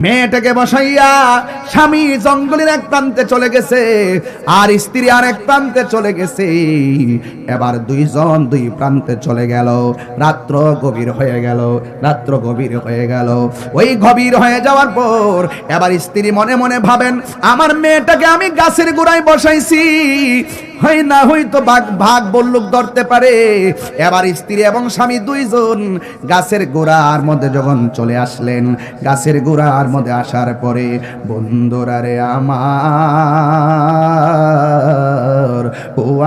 মেয়েটাকে বসাইয়া স্বামী জঙ্গলের এক প্রান্তে চলে গেছে আর স্ত্রী আর এক প্রান্তে চলে গেছে। এবার দুইজন দুই প্রান্তে চলে গেল। রাত্র গভীর হয়ে গেল। ওই গভীর হয়ে যাওয়ার পর এবার স্ত্রী মনে মনে ভাবেন, আমার মেয়েটাকে আমি গাছের গোড়ায় বসাইছি, হয় না হয়তো ভাগ বল্লুক ধরতে পারে। এবার স্ত্রী এবং স্বামী দুইজন গাছের গোড়ার মধ্যে যখন চলে আসলেন, গাছের গোড়ার মধ্যে আসার পরে বন্ধুরা রে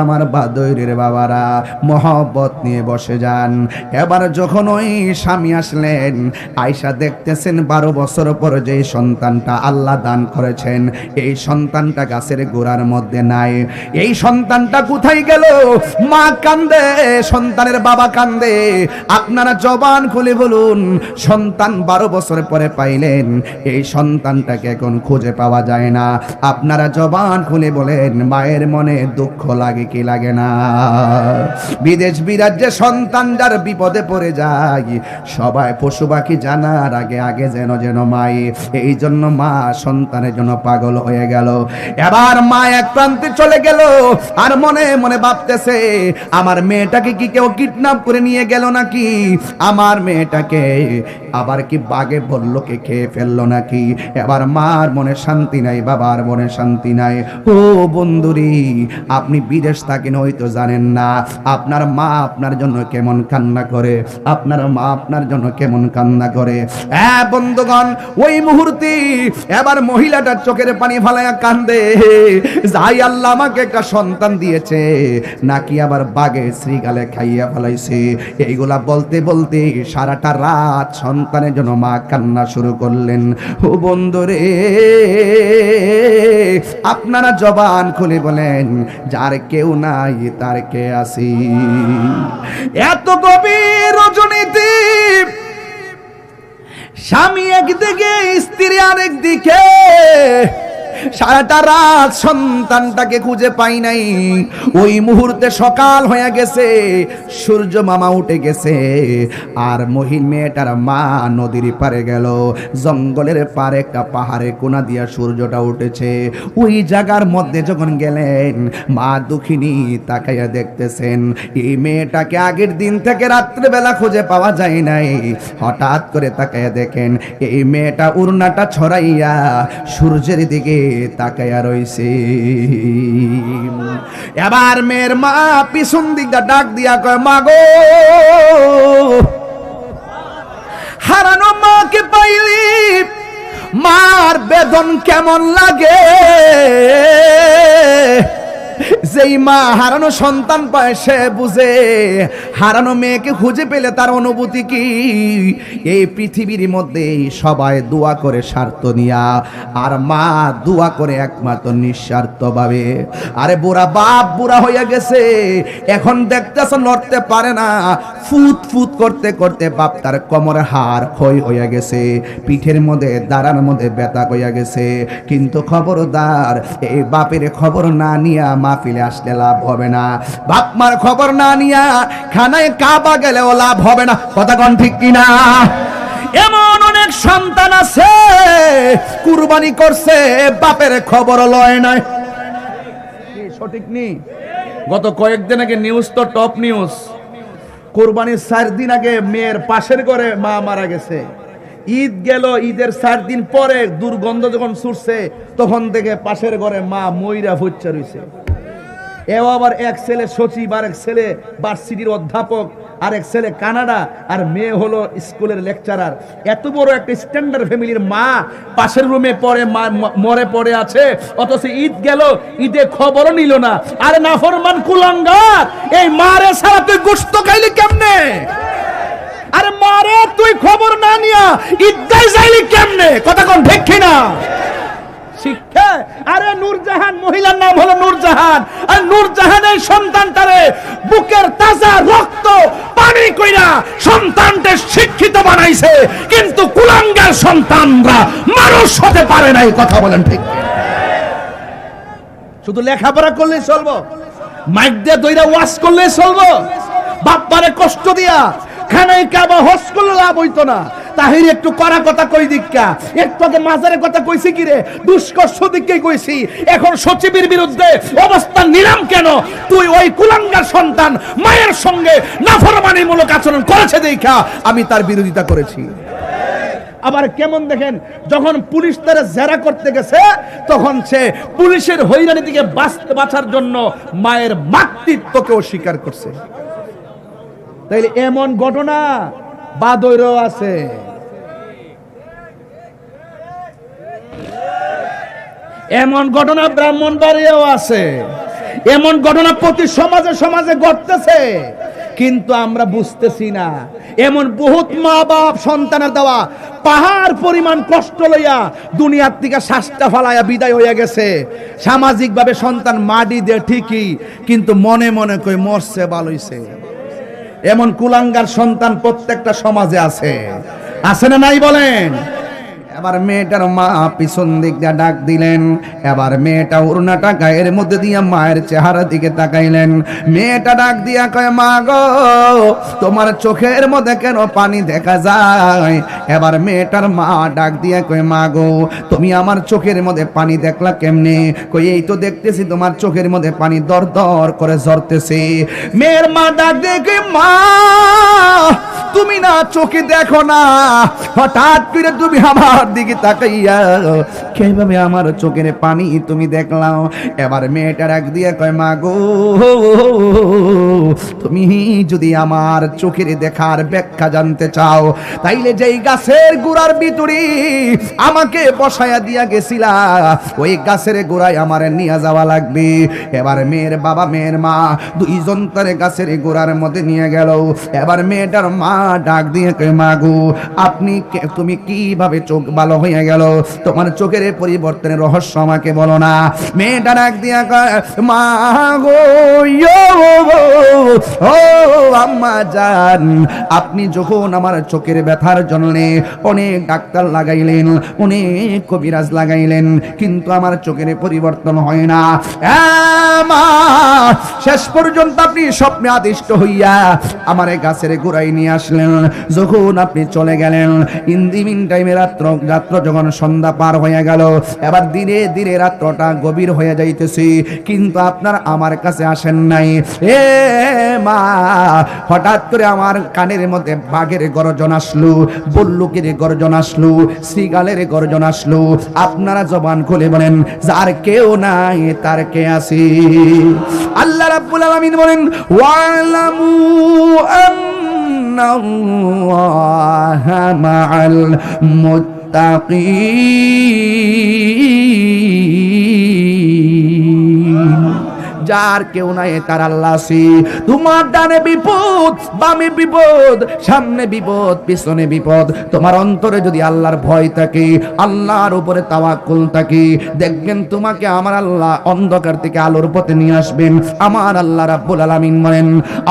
আমার বাদইরের বাবারা মহব্বত নিয়ে বসে যান। এবার যখন ওই স্বামী আসলেন, আয়সা দেখতেছেন 12 বছর পর যে সন্তানটা আল্লাহ দান করেছেন, এই সন্তানটা গাছের গোড়ার মধ্যে নাই। এই সন্তানটা কোথায় গেল? মা কান্দে, সন্তানের বাবা কান্দে। আপনারা জবান খুলে বলুন, সন্তান 12 বছর পরে পাইলেন, এই সন্তানটাকে এখন খুঁজে পাওয়া যায় না। আপনারা জবান খুলে বলেন, মায়ের মনে দুঃখ লাগে কি লাগে না? বিদেশ বিরাজ্যে সন্তান যার বিপদে পড়ে যায়, সবাই পশু পাখি জানার আগে আগে যেন মাই। এই জন্য মা সন্তানের জন্য পাগল হয়ে গেল। এবার মা এক প্রান্তে চলে গেল আর মনে মনে ভাবতেছে, আমার মেয়েটাকে কি কেউ কিডন্যাপ করে নিয়ে গেল নাকি? আমার মেয়েটাকে আবার কি বাঘে বল্লকে খেয়ে ফেললো নাকি? এবার মার মনে শান্তি নাই, বাবার মনে শান্তি নাই। ও বন্ধুরি, আপনি বিদেশ থাকেন হয়তো জানেন না, আপনার মা আপনার জন্য কেমন কান্না করে, আপনার মা আপনার জন্য কেমন কান্না করে। হ্যাঁ বন্ধুগণ, ওই মুহূর্তে এবার মহিলাটার চোখের পানি ফালাইয়া কান্দে, যাই আল্লাহ আমাকে একটা সন্তান দিয়েছে, নাকি আবার বাঘে শ্রীগালে খাইয়া ফেলাইছে। এইগুলা বলতে বলতে সারাটা রাত সন্তানের জন্য মা কান্না শুরু করলেন। ও বন্ধুরে, আপনারা জবান খুলে বলেন, যার কেউ নাই তার কে আসি? এত গভীর রজনীতে স্বামী একদিকে, স্ত্রী আরেক দিকে, সারাটা রাত সন্তানটাকে খুঁজে পাই নাই। ওই মুহূর্তে সকাল হয়ে গেছে, সূর্য মামা উঠে গেছে, আর মেয়েটার মা নদীর পারে গেল। জঙ্গলের পারে একটা পাহাড়ে কোনা দিয়া সূর্যটা উঠেছে। ওই জায়গার মধ্যে যখন গেলেন, মা দুঃখিনী তাকাইয়া দেখতেছেন, এই মেয়েটাকে আগের দিন থেকে রাত্রেবেলা খুঁজে পাওয়া যায় নাই। হঠাৎ করে তাকাইয়া দেখেন, এই মেয়েটা উড়নাটা ছড়াইয়া সূর্যের দিকে তাকাইয়া রইছে। এবার মেয়ের মা পিছন দিকটা ডাক দিয়া কয়, মা গো, হারানো মাকে পাইলি মার বেদন কেমন লাগে? যেই মা হারানো সন্তান পায় সে বুঝে হারানো মেয়েকে খুঁজে পেলে তার অনুভূতি কি। এই পৃথিবীর মধ্যে সবাই দোয়া করে স্বার্থ নিয়া, আর মা দোয়া করে একমাত্র নিঃস্বার্থ ভাবে। আরে বুড়া বাপ বুড়া হইয়া গেছে, এখন দেখতেছ লড়তে পারে না, ফুট ফুট করতে করতে বাপ তার কোমরের হাড় ক্ষয় হইয়া গেছে, পিঠের মধ্যে দাঁড়ার মধ্যে ব্যথা হইয়া গেছে। কিন্তু খবরদার, এই বাপের খবর না নিয়া মাহফিলে আসলে লাভ হবে না, বাপ মার খবর না নিয়া খানায় কাবা গেলেও লাভ হবে না। কথা কোন ঠিক কিনা? এমন অনেক সন্তান আছে কুরবানি করছে, বাপের খবর লয় নাই। সঠিক নি? গত কয়েকদিন আগে নিউজ তো টপ নিউজ, কুরবানির 4 দিন আগে মেয়ের পাশের ঘরে মা মারা গেছে। ঈদ গেল, ঈদের 4 দিন পরে দুর্গন্ধ যখন ছুটছে, তখন থেকে পাশের ঘরে মা মইরা ফুচ্চা রইছে। এও আবার এক ছেলে সচিব, আর এক ছেলে ভার্সিটির অধ্যাপক, আর এক ছেলে কানাডা, আর মেয়ে হলো স্কুলের লেকচারার। এত বড় একটা স্ট্যান্ডার্ড ফ্যামিলির মা পাশের রুমে পড়ে মরে পড়ে আছে, অথচ ঈদ গেল, ঈদে খবরও নিল না। আরে নাফরমান কুলাঙ্গার, এই মারে ছাড়া তুই গোশত খাইলি কেমনে? আরে মারে তুই খবর না নিয়া ঈদগায় যাইলি কেমনে? কথা কোন ঠিক কিনা? শিক্ষা। আরে নূরজাহান, মহিলার নাম হলো নূরজাহান, আর নূরজাহানের সন্তানটারে বুকের তাজা রক্ত পানি কইরা সন্তানকে শিক্ষিত বানাইছে, কিন্তু কুলাঙ্গার সন্তানরা মানুষ হতে পারে না। এই কথা বলেন ঠিক? শুধু লেখাপড়া করলে চলবো? মাইক দিয়ে দইরা ওয়াজ করলে চলবো? বাপ্পারে কষ্ট দিয়া খানায় কাবা হজ করলে লাভ হইতো না। তাহির একটু কড়া কথা কই দিক্কা, একটু আগে মাজারের কথা কইছি কি রে, দুষ্কর সদিককে কইছি, এখন সচিবের বিরুদ্ধে অবস্থান নিলাম কেন? তুই ওই কুলাঙ্গার সন্তান মায়ের সঙ্গে নাফরমানিমূলক আচরণ করেছে দেখা আমি তার বিরোধিতা করেছি। আবার কেমন দেখেন, যখন পুলিশ তারা জেরা করতে গেছে তখন সে পুলিশের হয়রানি থেকে বাঁচার জন্য মায়ের মাতৃত্বকে অস্বীকার করছে। তাইলে এমন ঘটনা বাদৈরও আছে। এমন ঘটনা ব্রাহ্মণবাড়িয়াও আছে। এমন ঘটনা প্রতি সমাজে সমাজে ঘটতেছে, কিন্তু আমরা বুঝতেছি না। এমন বহুত মা বাপ সন্তানের দেওয়া পাহাড় পরিমাণ কষ্ট লইয়া দুনিয়ার থেকে শ্বাসটা ফালাইয়া বিদায় হইয়া গেছে। সামাজিক ভাবে সন্তান মাটি দে ঠিকই, কিন্তু মনে মনে কই মরছে ভালোইছে। এমন কুলাঙ্গার সন্তান প্রত্যেকটা সমাজে আছে, আছে না নাই বলেন? এবার মেয়েটার মা পিছন দিক দিয়ে ডাক দিলেন। এবার মেয়েটা ওড়নাটা গায়ের মধ্যে দিয়ে মায়ের চেহারা দিকে তাকাইলেন। মেয়েটা ডাক দিয়া কয়, মা গো, তোমার চোখের মধ্যে কেন পানি দেখা যায়? এবার মেয়েটার মা ডাক দিয়া কয়, মা গো, তুমি আমার চোখের মধ্যে পানি দেখলা কেমনে? কই, এই তো দেখতেছি তোমার চোখের মধ্যে পানি দর দর করে ঝরতেছে। মেয়ের মা ডাক দিয়ে কয়, মা, তুমি না চোখে দেখো না, হঠাৎ করে তুমি আমার দিকে তাকাইয়া কিভাবে আমার চোখের পানি তুমি দেখলাম? এবার মেয়েটা ডাক দিয়ে কয়, মা গো, তুমি যদি আমার চোখের দেখার ব্যাখ্যা জানতে চাও, তাইলে যেই গাছের গোড়ার ভিতরে আমাকে বসায়া দিয়া গেছিলা, ওই গাছের গোড়ায় আমার নিয়ে যাওয়া লাগবে। এবার মেয়ের বাবা মেয়ের মা দুইজন তারে গাছের গোড়ার মধ্যে নিয়ে গেল। এবার মেয়েটার মা ডাক দিয়ে কয়, মা গো, তুমি কিভাবে চোখ ভালো হয়ে গেল? তোমার চোখের পরিবর্তনের রহস্য আমাকে বলো না। মেয়েটা ডাক দিয়া কয়, মা গো, ও আম্মা জান, আপনি যখন আমার চোখের ব্যথার জন্য অনেক ডাক্তার লাগাইলেন, অনেক কবিরাজ লাগাইলেন, কিন্তু আমার চোখের পরিবর্তন হয় না। মা, শেষ পর্যন্ত আপনি স্বপ্নে আদিষ্ট হইয়া আমার গাছের গোড়ায় নিয়ে আসলেন। যখন আপনি চলে গেলেন, ইন দি মিন টাইমে রাত্র যখন সন্ধ্যা পার হয়ে গেল, এবার ধীরে ধীরে রাত্রটা গভীর হয়ে যাইতেছে, কিন্তু আপনার আমার কাছে আসেন নাই। এ মা, হঠাৎ করে আমার কানের মধ্যে বাঘের গর্জন আসলো, বল্লুকের গর্জন আসলো, শ্রীগালের গর্জন আসলো। আপনারা জবান খুলে বলেন, যার কেউ নাই তার কে আছে? আল্লাহ রাব্বুল আলামিন বলেন, ওয়ালামু আন্নাল্লাহা মাআল মুত্তাকিন। যার কেউ নাই তার আল্লাহ আছে। তোমার ডানে বিপদ, বামে বিপদ, সামনে বিপদ, পিছনে বিপদ, তোমার অন্তরে যদি আল্লাহর ভয় থাকে, আল্লাহর উপরে তাওয়াক্কুল থাকে, দেখবেন তোমাকে আমার আল্লাহ অন্ধকার থেকে আলোর পথে নিয়ে আসবেন। আমার আল্লাহ রাব্বুল আলামিন বলেন,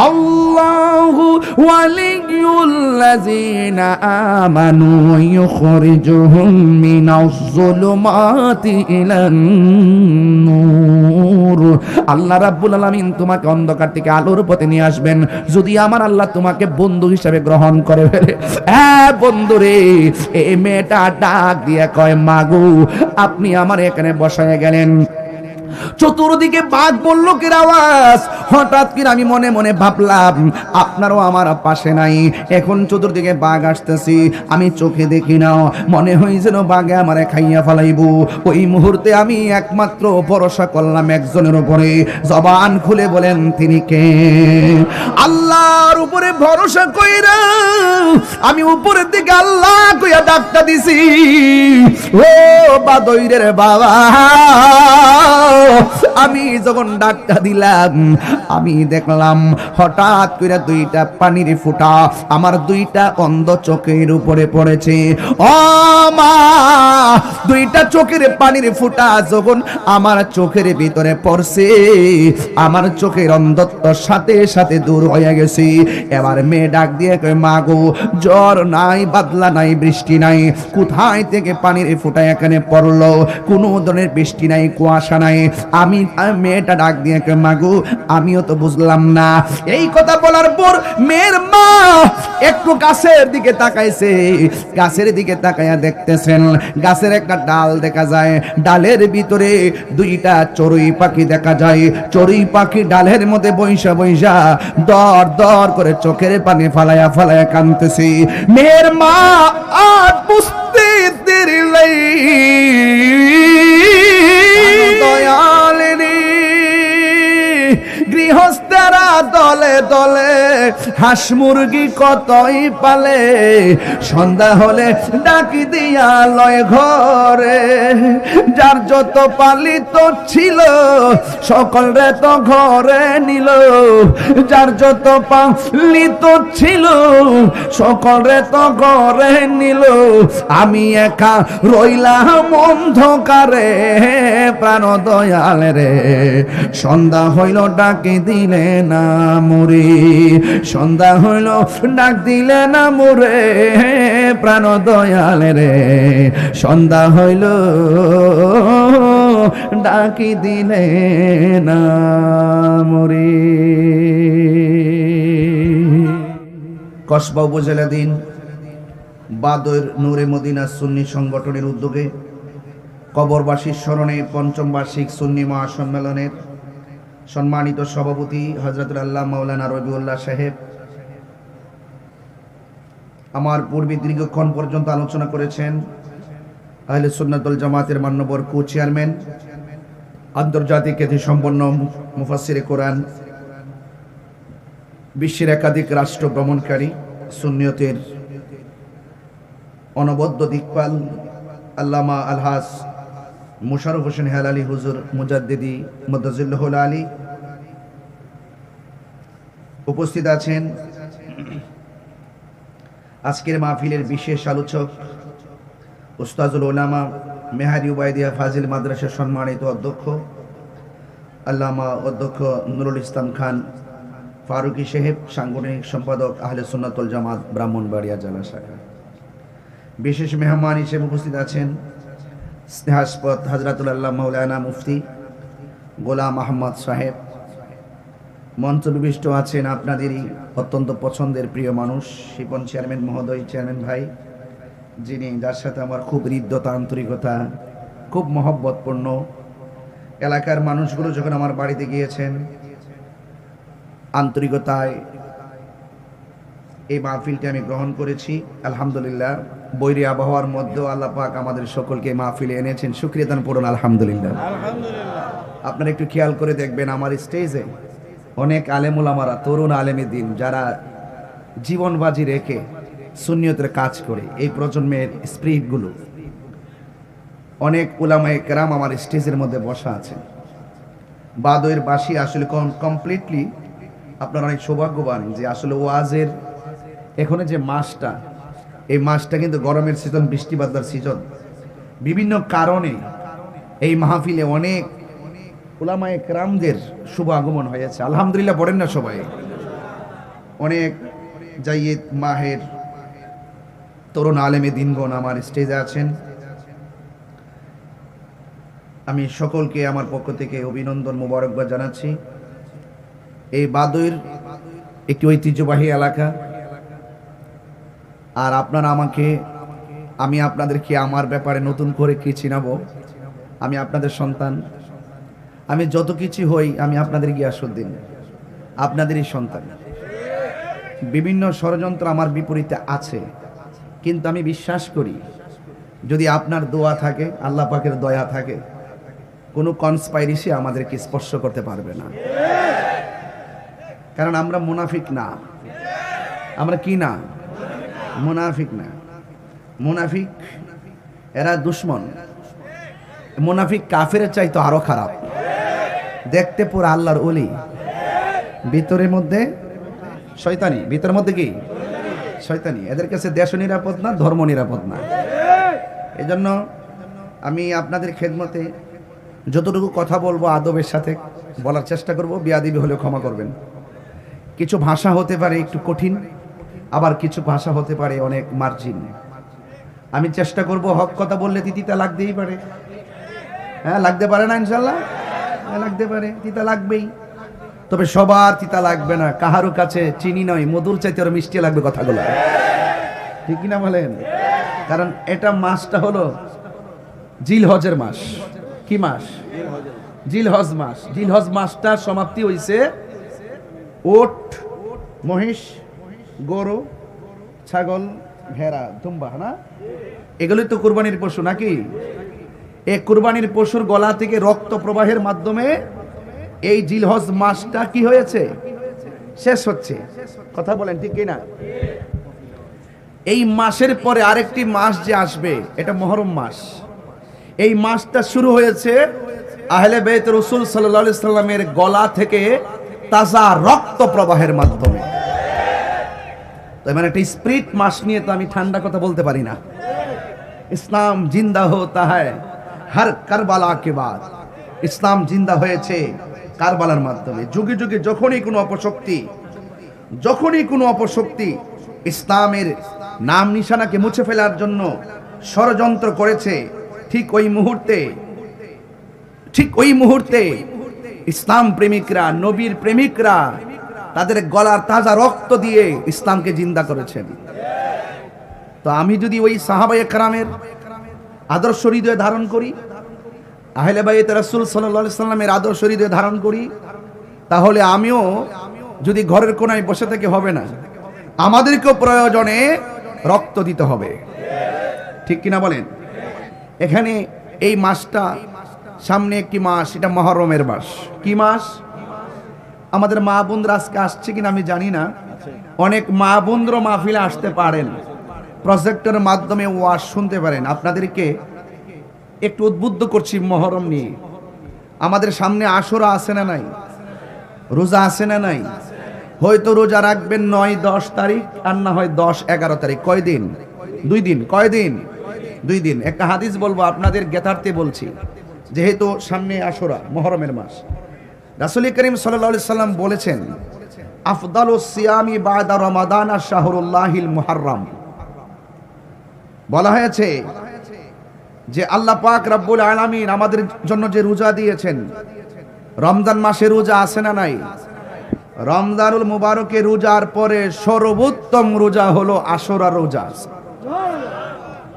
আল্লাহু ওয়ালিয়ুল্লাযিনা আমানু ইউখরিজুহুম মিনাজ যুলুমাতি ইলান নূর। আল্লাহ রাব্বুল আলামিন তোমাকে অন্ধকার থেকে আলোর পথে নিয়ে আসবেন যদি আমার আল্লাহ তোমাকে বন্ধু হিসেবে গ্রহণ করে ফেলে। হ্যাঁ বন্ধুরে, এই মেয়েটা ডাক দিয়ে কয়, মাগো, আপনি আমার এখানে বসায় গেলেন, চতুর্দিকে বাঘ বল্লুকের আওয়াজ। হঠাৎ করে আমি মনে মনে ভাবলাম আপনারও আমার পাশে নাই, এখন চতুর্দিকে বাঘ আসতেছি, আমি চোখে দেখি না, মনে হয় যেন বাঘে আমারে খাইয়া ফেলাইব। ওই মুহূর্তে আমি একমাত্র ভরসা করলাম একজনের উপরে। জবান খুলে বলেন, তিনি কে? আল্লাহর উপরে ভরসা কইরা আমি উপরের দিকে আল্লাহ কইয়া ডাকটা দিছি, ও বাদইরের বাবা। আমি যখন ডাকটা দিলাম, আমি দেখলাম হঠাৎ করে দুইটা পানির ফোঁটা আমার দুইটা অন্ধ চোখের উপরে পড়েছে। ও মা, দুইটা চোখের পানির ফোঁটা যখন আমার চোখের ভিতরে পড়ছে, আমার চোখের অন্ধত্ব সাথে সাথে দূর হয়ে গেছে। এবার মেয়ে ডাক দিয়ে কয়, মা গো, জ্বর নাই, বাদলা নাই, বৃষ্টি নাই, কোথায় থেকে পানির ফোঁটা এখানে পড়লো? কোনো ধরনের বৃষ্টি নাই, কুয়াশা নাই। আমি মেয়েটা ডাক দিয়ে কয়, মা গো, আমিও তো বুঝলাম না। এই কথা বলার পর মেয়ের মা একটু গাছের দিকে তাকাইছে। গাছের দিকে তাকাইয়া দেখতেছেন গাছের একটা ডাল দেখা যায়, ডালের ভিতরে দুইটা চড়ুই পাখি দেখা যায়। চড়ুই পাখি ডালের মধ্যে বৈশা বৈশা দর দর করে চোখের পানি ফালায়া ফালায়া কাঁদতেছে। মেয়ের মা আর বুঝতে দেরি নাই, দয়ালের গৃহস্থেরা দলে দলে হাঁস মুরগি কতই পালে, সন্ধ্যা হলে ডাকি দিয়া লয় ঘরে। যার যত পালিত ছিল সকলরে তো ঘরে নিল, যার যত পালিত ছিল সকলরে তো ঘরে নিল। আমি একা রইলাম অন্ধকারে, প্রাণ দয়াল রে, সন্ধ্যা হইল ডাকি দিলে না মোরে, সন্ধ্যা হইল ডাক দিলে না মোরে, প্রাণ দয়াল রে, সন্ধ্যা হইল ডাকি দিলে না মোরে। কসবা উপজেলাধীন বাদর নূরে মদিনা সুন্নি সংগঠনের উদ্যোগে কবরবাসীর স্মরণে পঞ্চম বার্ষিক সুন্নি মহাসম্মেলনের সম্মানিত সভাপতি হযরতুল আল্লাহ মাওলানা রবিউল্লাহ সাহেব আমার পূর্বে দীর্ঘক্ষণ পর্যন্ত আলোচনা করেছেন। আহলে সুন্নাত ওয়াল জামাতের মান্যবর কো চেয়ারম্যান, আন্তর্জাতিক খ্যাতিসম্পন্ন মুফাসসিরে কোরআন, বিশ্বের একাধিক রাষ্ট্র ভ্রমণকারী, সুন্নিয়তের অনবদ্য দিকপাল আল্লামা আলহাজ মুশাররফ হোসেন হেলালি হুজুর মুজাদ্দিদি মুদাজ্জিলুল আলী উপস্থিত আছেন। আজকের মাহফিলের বিশেষ আলোচক উস্তাজুল উলামা মেহারি উবাইদিয়া ফাজিল মাদ্রাসার সম্মানিত অধ্যক্ষ আল্লামা অধ্যক্ষ নুরুল ইসলাম খান ফারুকি সাহেব, সাংগঠনিক সম্পাদক আহলে সুন্নাত ওয়াল জামাত ব্রাহ্মণবাড়িয়া জেলা শাখা। বিশেষ মেহমান হিসেবে উপস্থিত আছেন স্নেহাস্পদ হযরতুল আল্লাহ মাওলানা মুফতি গোলাম আহমদ সাহেব। মঞ্চ বিশিষ্ট আছেন আপনাদেরই অত্যন্ত পছন্দের প্রিয় মানুষ শিপন চেয়ারম্যান মহোদয়, চেয়ারম্যান ভাই, যিনি যার সাথে আমার খুব হৃদ্যতা, আন্তরিকতা, খুব মহব্বতপূর্ণ। এলাকার মানুষগুলো যখন আমার বাড়িতে গিয়েছেন আন্তরিকতায় এই মাহফিলটি আমি গ্রহণ করেছি। আলহামদুলিল্লাহ, বৈরী আবহাওয়ার মধ্যেও আল্লাহ পাক আমাদের সকলকে মাহফিলে এনেছেন, শুকরিয়া দান করুন আলহামদুলিল্লাহ। আপনারা একটু খেয়াল করে দেখবেন আমার স্টেজে অনেক আলেম ওলামারা, তরুণ আলেমে দিন, যারা জীবন বাজি রেখে সুন্নিয়তের কাজ করে, এই প্রজন্মের স্পিরিটগুলো, অনেক উলামায়ে কেরাম আমার স্টেজের মধ্যে বসা আছে। বাদয়ের বাসী আসলে কমপ্লিটলি আপনারা অনেক সৌভাগ্যবান যে আসলে ওয়াজের এখানে যে মাসটা, এই মাসটা কিন্তু গরমের সিজন, বৃষ্টি বাদলার সিজন। বিভিন্ন কারণে এই মাহফিলে অনেক উলামায়ে কেরামদের শুভ আগমন হয়েছে। আলহামদুলিল্লাহ পড়েন না সবাই। অনেক জাইয়েদ মাহের তরুণ আলেমে দিনগণ আমার স্টেজে আছেন। আমি সকলকে আমার পক্ষ থেকে অভিনন্দন, মোবারকবাদ জানাচ্ছি। এই বাদুর একটি ঐতিহ্যবাহী এলাকা, আর আপনারা আমাকে, আমি আপনাদেরকে আমার ব্যাপারে নতুন করে কি চিনাবো? আমি আপনাদের সন্তান, আমি যত কিছু হই আমি আপনাদের গিয়াসউদ্দিন, আপনাদেরই সন্তান। বিভিন্ন ষড়যন্ত্র আমার বিপরীতে আছে, কিন্তু আমি বিশ্বাস করি যদি আপনার দোয়া থাকে, আল্লাহ পাকের দয়া থাকে, কোনো কনস্পাইরেসি আমাদেরকে স্পর্শ করতে পারবে না। কারণ আমরা মুনাফিক না। আমরা কি না? মুনাফিক না। মুনাফিক এরা দুশ্মন। মুনাফিক কাফের চাইতো আরো খারাপ, দেখতে পুরো আল্লাহর ওলি, ভিতরের মধ্যে শয়তানি। ভিতরের মধ্যে কি? শয়তানি। এদের কাছে দেশ নিরাপদ না, ধর্ম নিরাপদ না। এই জন্য আমি আপনাদের খেদমতে যতটুকু কথা বলবো আদবের সাথে বলার চেষ্টা করব, বেয়াদবি হলেও ক্ষমা করবেন। কিছু ভাষা হতে পারে একটু কঠিন, আবার কিছু ভাষা হতে পারে অনেক মার্জিন। আমি চেষ্টা করব হক কথা বললে তিতা লাগতেই পারে। হ্যাঁ, লাগতে পারে না ইনশাল্লাহ? হ্যাঁ, লাগতে পারে, তিতা লাগবেই। তবে সবার তিতা লাগবে না, কাহারও কাছে চিনি নয় মধুর চাইতে আরো মিষ্টি লাগবে কথাগুলো, ঠিক কিনা বলেন? কারণ এটা মাসটা হলো জিলহজের মাস। কি মাস? জিলহজ মাস। জিলহজ মাসটার সমাপ্তি হইছে ওট, মহিষ, গরু, ছাগল, ভেড়া, দুম্বা, না? এগুলোই তো কুরবানির পশু নাকি? এই কুরবানির পশুর গলা থেকে রক্ত প্রবাহের মাধ্যমে এই জিলহজ মাসটা কি হয়েছে? শেষ হচ্ছে। কথা বলেন ঠিক কিনা? এই মাসের পরে আরেকটি মাস যে আসবে, এটা মুহররম মাস। এই মাসটা শুরু হয়েছে আহলে বাইত রাসূল সাল্লাল্লাহু আলাইহি সাল্লামের গলা থেকে তাজা রক্ত প্রবাহের মাধ্যমে। তো মানে একটা স্পিরিট মাস নিয়ে তো আমি ঠান্ডা কথা বলতে পারি না। ইসলাম জিন্দা হতা হ্যায় হর কারবালা কে বাদ। ইসলাম জিন্দা হয়েছে কারবালার মাধ্যমে। যুগে যুগে যখনই কোনো অপশক্তি ইসলামের নাম নিশানাকে মুছে ফেলার জন্য ষড়যন্ত্র করেছে, ঠিক ওই মুহূর্তে ইসলাম প্রেমিকরা, নবীর প্রেমিকরা তাদের গলার তাজা রক্ত দিয়ে ইসলামকে জিন্দা করেছেন। তো আমি যদি ওই সাহাবায়ে কেরামের আদর্শ হৃদয়ে ধারণ করি, আহলে বাইত রাসূল সাল্লাল্লাহু আলাইহি সাল্লামের আদর্শ হৃদয়ে ধারণ করি, তাহলে আমিও যদি ঘরের কোনায় বসে থেকে হবে না, আমাদেরকেও প্রয়োজনে রক্ত দিতে হবে, ঠিক কিনা বলেন? এখানে এই মাসটা সামনে একটি মাস, এটা মুহররমের মাস। কি মাস? আমাদের মা বোনরা আজকে আসছে কিনা আমি জানি না, অনেক মা বোনরা মাহফিলে আসতে পারেন, প্রজেক্টরের মাধ্যমে ওয়াজ শুনতে পারেন। আপনাদেরকে একটু উদ্বুদ্ধ করছি মুহররম নিয়ে। আমাদের সামনে আশুরা আছে না নাই? রোজা আছে না নাই? হয়তো রোজা রাখবেন 9-10 তারিখ, আর না হয় 10-11 তারিখ। কয় দিন? 2 দিন। কয় দিন? 2 দিন। একটা হাদিস বলবো আপনাদের জ্ঞাতার্থে বলছি, যেহেতু সামনে আশুরা, মুহররমের মাস। রাসূল করিম সাল্লাল্লাহু আলাইহি সাল্লাম বলেছেন, আফদালুস সিয়ামি বাদা রমাদান শাহরুল্লাহিল মুহাররম। বলা হয়েছে যে আল্লাহ পাক রব্বুল আলামিন আমাদের জন্য যে রোজা দিয়েছেন, রমজান মাসে রোজা আছে না নাই? রমজানুল মুবারকের রোজার পরে সর্বোত্তম রোজা হলো আশুরা রোজা।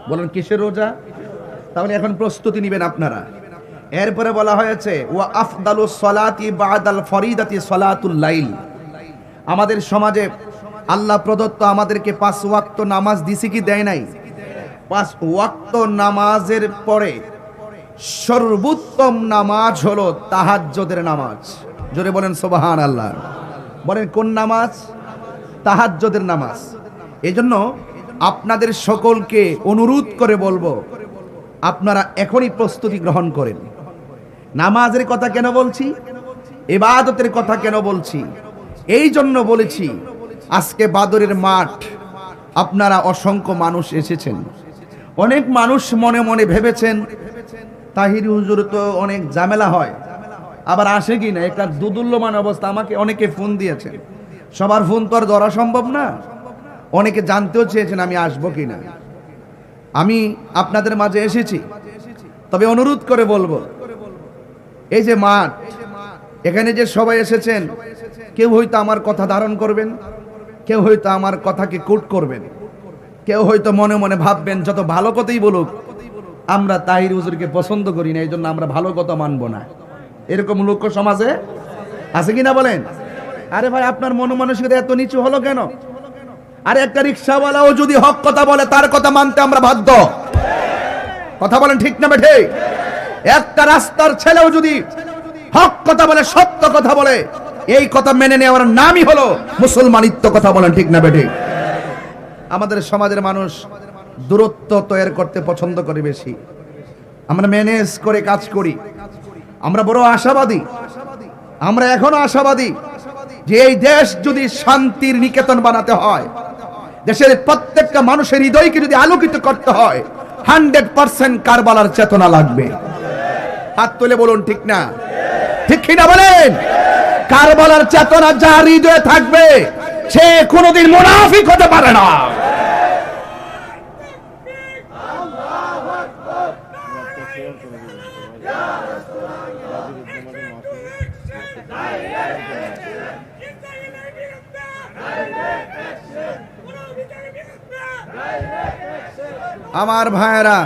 বলেন কিসের রোজা? তাহলে এখন প্রস্তুতি নেবেন আপনারা। এরপরে বলা হয়েছে ওয়া আফদালুস সালাতি বাদাল ফরিদাতি সালাতুল লাইল। আমাদের সমাজে আল্লাহ প্রদত্ত আমাদেরকে 5 ওয়াক্ত নামাজ দিছে কি দেয় নাই? 5 ওয়াক্ত নামাজের পরে সর্বোত্তম নামাজ হলো তাহাজ্জুদের নামাজ। জোরে বলেন সুবহানাল্লাহ। বলেন কোন নামাজ? তাহাজ্জুদের নামাজ। এজন্য আপনাদের সকলকে অনুরোধ করে বলবো, আপনারা এখনই প্রস্তুতি গ্রহণ করেন। নামাজের কথা কেন বলছি? ইবাদতের কথা কেন বলছি? এই জন্য বলেছি, আজকে বাদরের মাঠ, আপনারা অসংখ্য মানুষ এসেছেন। অনেক মানুষ মনে মনে ভেবেছেন তাহিরি হুজুর তো অনেক ঝামেলা হয়, আবার আসে কি না, একটা দুদুল্যমান অবস্থা। আমাকে অনেকে ফোন দিয়েছেন, সবার ফোন তো আর ধরা সম্ভব না। অনেকে জানতেও চেয়েছেন আমি আসবো কিনা। আমি আপনাদের মাঝে এসেছি, তবে অনুরোধ করে বলবো, এই যে মাঠ, এখানে যে সবাই এসেছেন, কেউ হয়তো আমার কথা ধারণ করবেন, কেউ হয়তো আমার কথাকে কোট করবেন, কেউ হয়তো মনে মনে ভাববেন যত ভালো কথাই বলুক আমরা তাহির হুজুরকে পছন্দ করি না, এই জন্য আমরা ভালো কথা মানবো না। এরকম লোক সমাজে আছে কিনা বলেন? আরে ভাই, আপনার মন মানসিকতা এত নিচু হলো কেন? আরে একটা রিকশাওয়ালাও যদি হক কথা বলে তার কথা মানতে আমরা বাধ্য। কথা বলেন ঠিক না বেঠে? একটা রাস্তার ছেলেও যদি হক কথা বলে, সত্য কথা বলে, এই কথা মেনে নেওয়ার নামই হলো মুসলমানিত্ব। কথা বলেন ঠিক না বেঠে? আমাদের সমাজের মানুষ দূরত্ব তৈরি করতে পছন্দ করে বেশি। আমরা ম্যানেজ করে কাজ করি। আমরা বড় আশাবাদী, আমরা এখনো আশাবাদী যে এই দেশ যদি শান্তির নিকেতন বানাতে হয়, দেশের প্রত্যেকটা মানুষের হৃদয়কে যদি আলোকিত করতে হয়, 100% কারবালার চেতনা লাগবে। হাত তুলে বলুন ঠিক না, ঠিক কি না বলেন? কারবালার চেতনা যার হৃদয়ে থাকবে সে কোনোদিন মুনাফিক হতে পারে না। আমার ভাইয়েরা,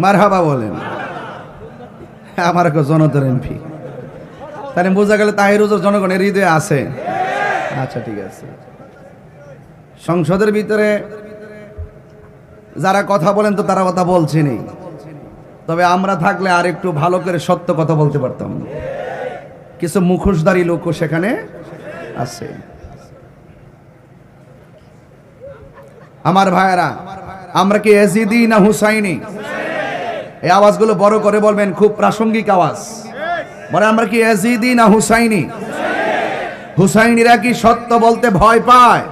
মারহাবা বলেন। আমার জনতার এমপি, তাহলে বোঝা গেল তাহির হুজুর জনগণের হৃদয়ে আছে। আচ্ছা ঠিক আছে। সংসদের ভিতরে যারা কথা বলেন তো তারা কথা বলছেনই, তবে আমরা থাকলে আর একটু ভালো করে সত্য কথা বলতে পারতাম। কিছু মুখোশধারী লোকও সেখানে আছে। আমার ভাইয়েরা, আমরা কি ইয়াজিদি না হুসাইনি? এই আওয়াজগুলো বড় করে বলবেন, খুব প্রাসঙ্গিক আওয়াজ। বলে আমরা কি ইয়াজিদি না হুসাইনি? হুসাইনিরা কি সত্য বলতে ভয় পায়?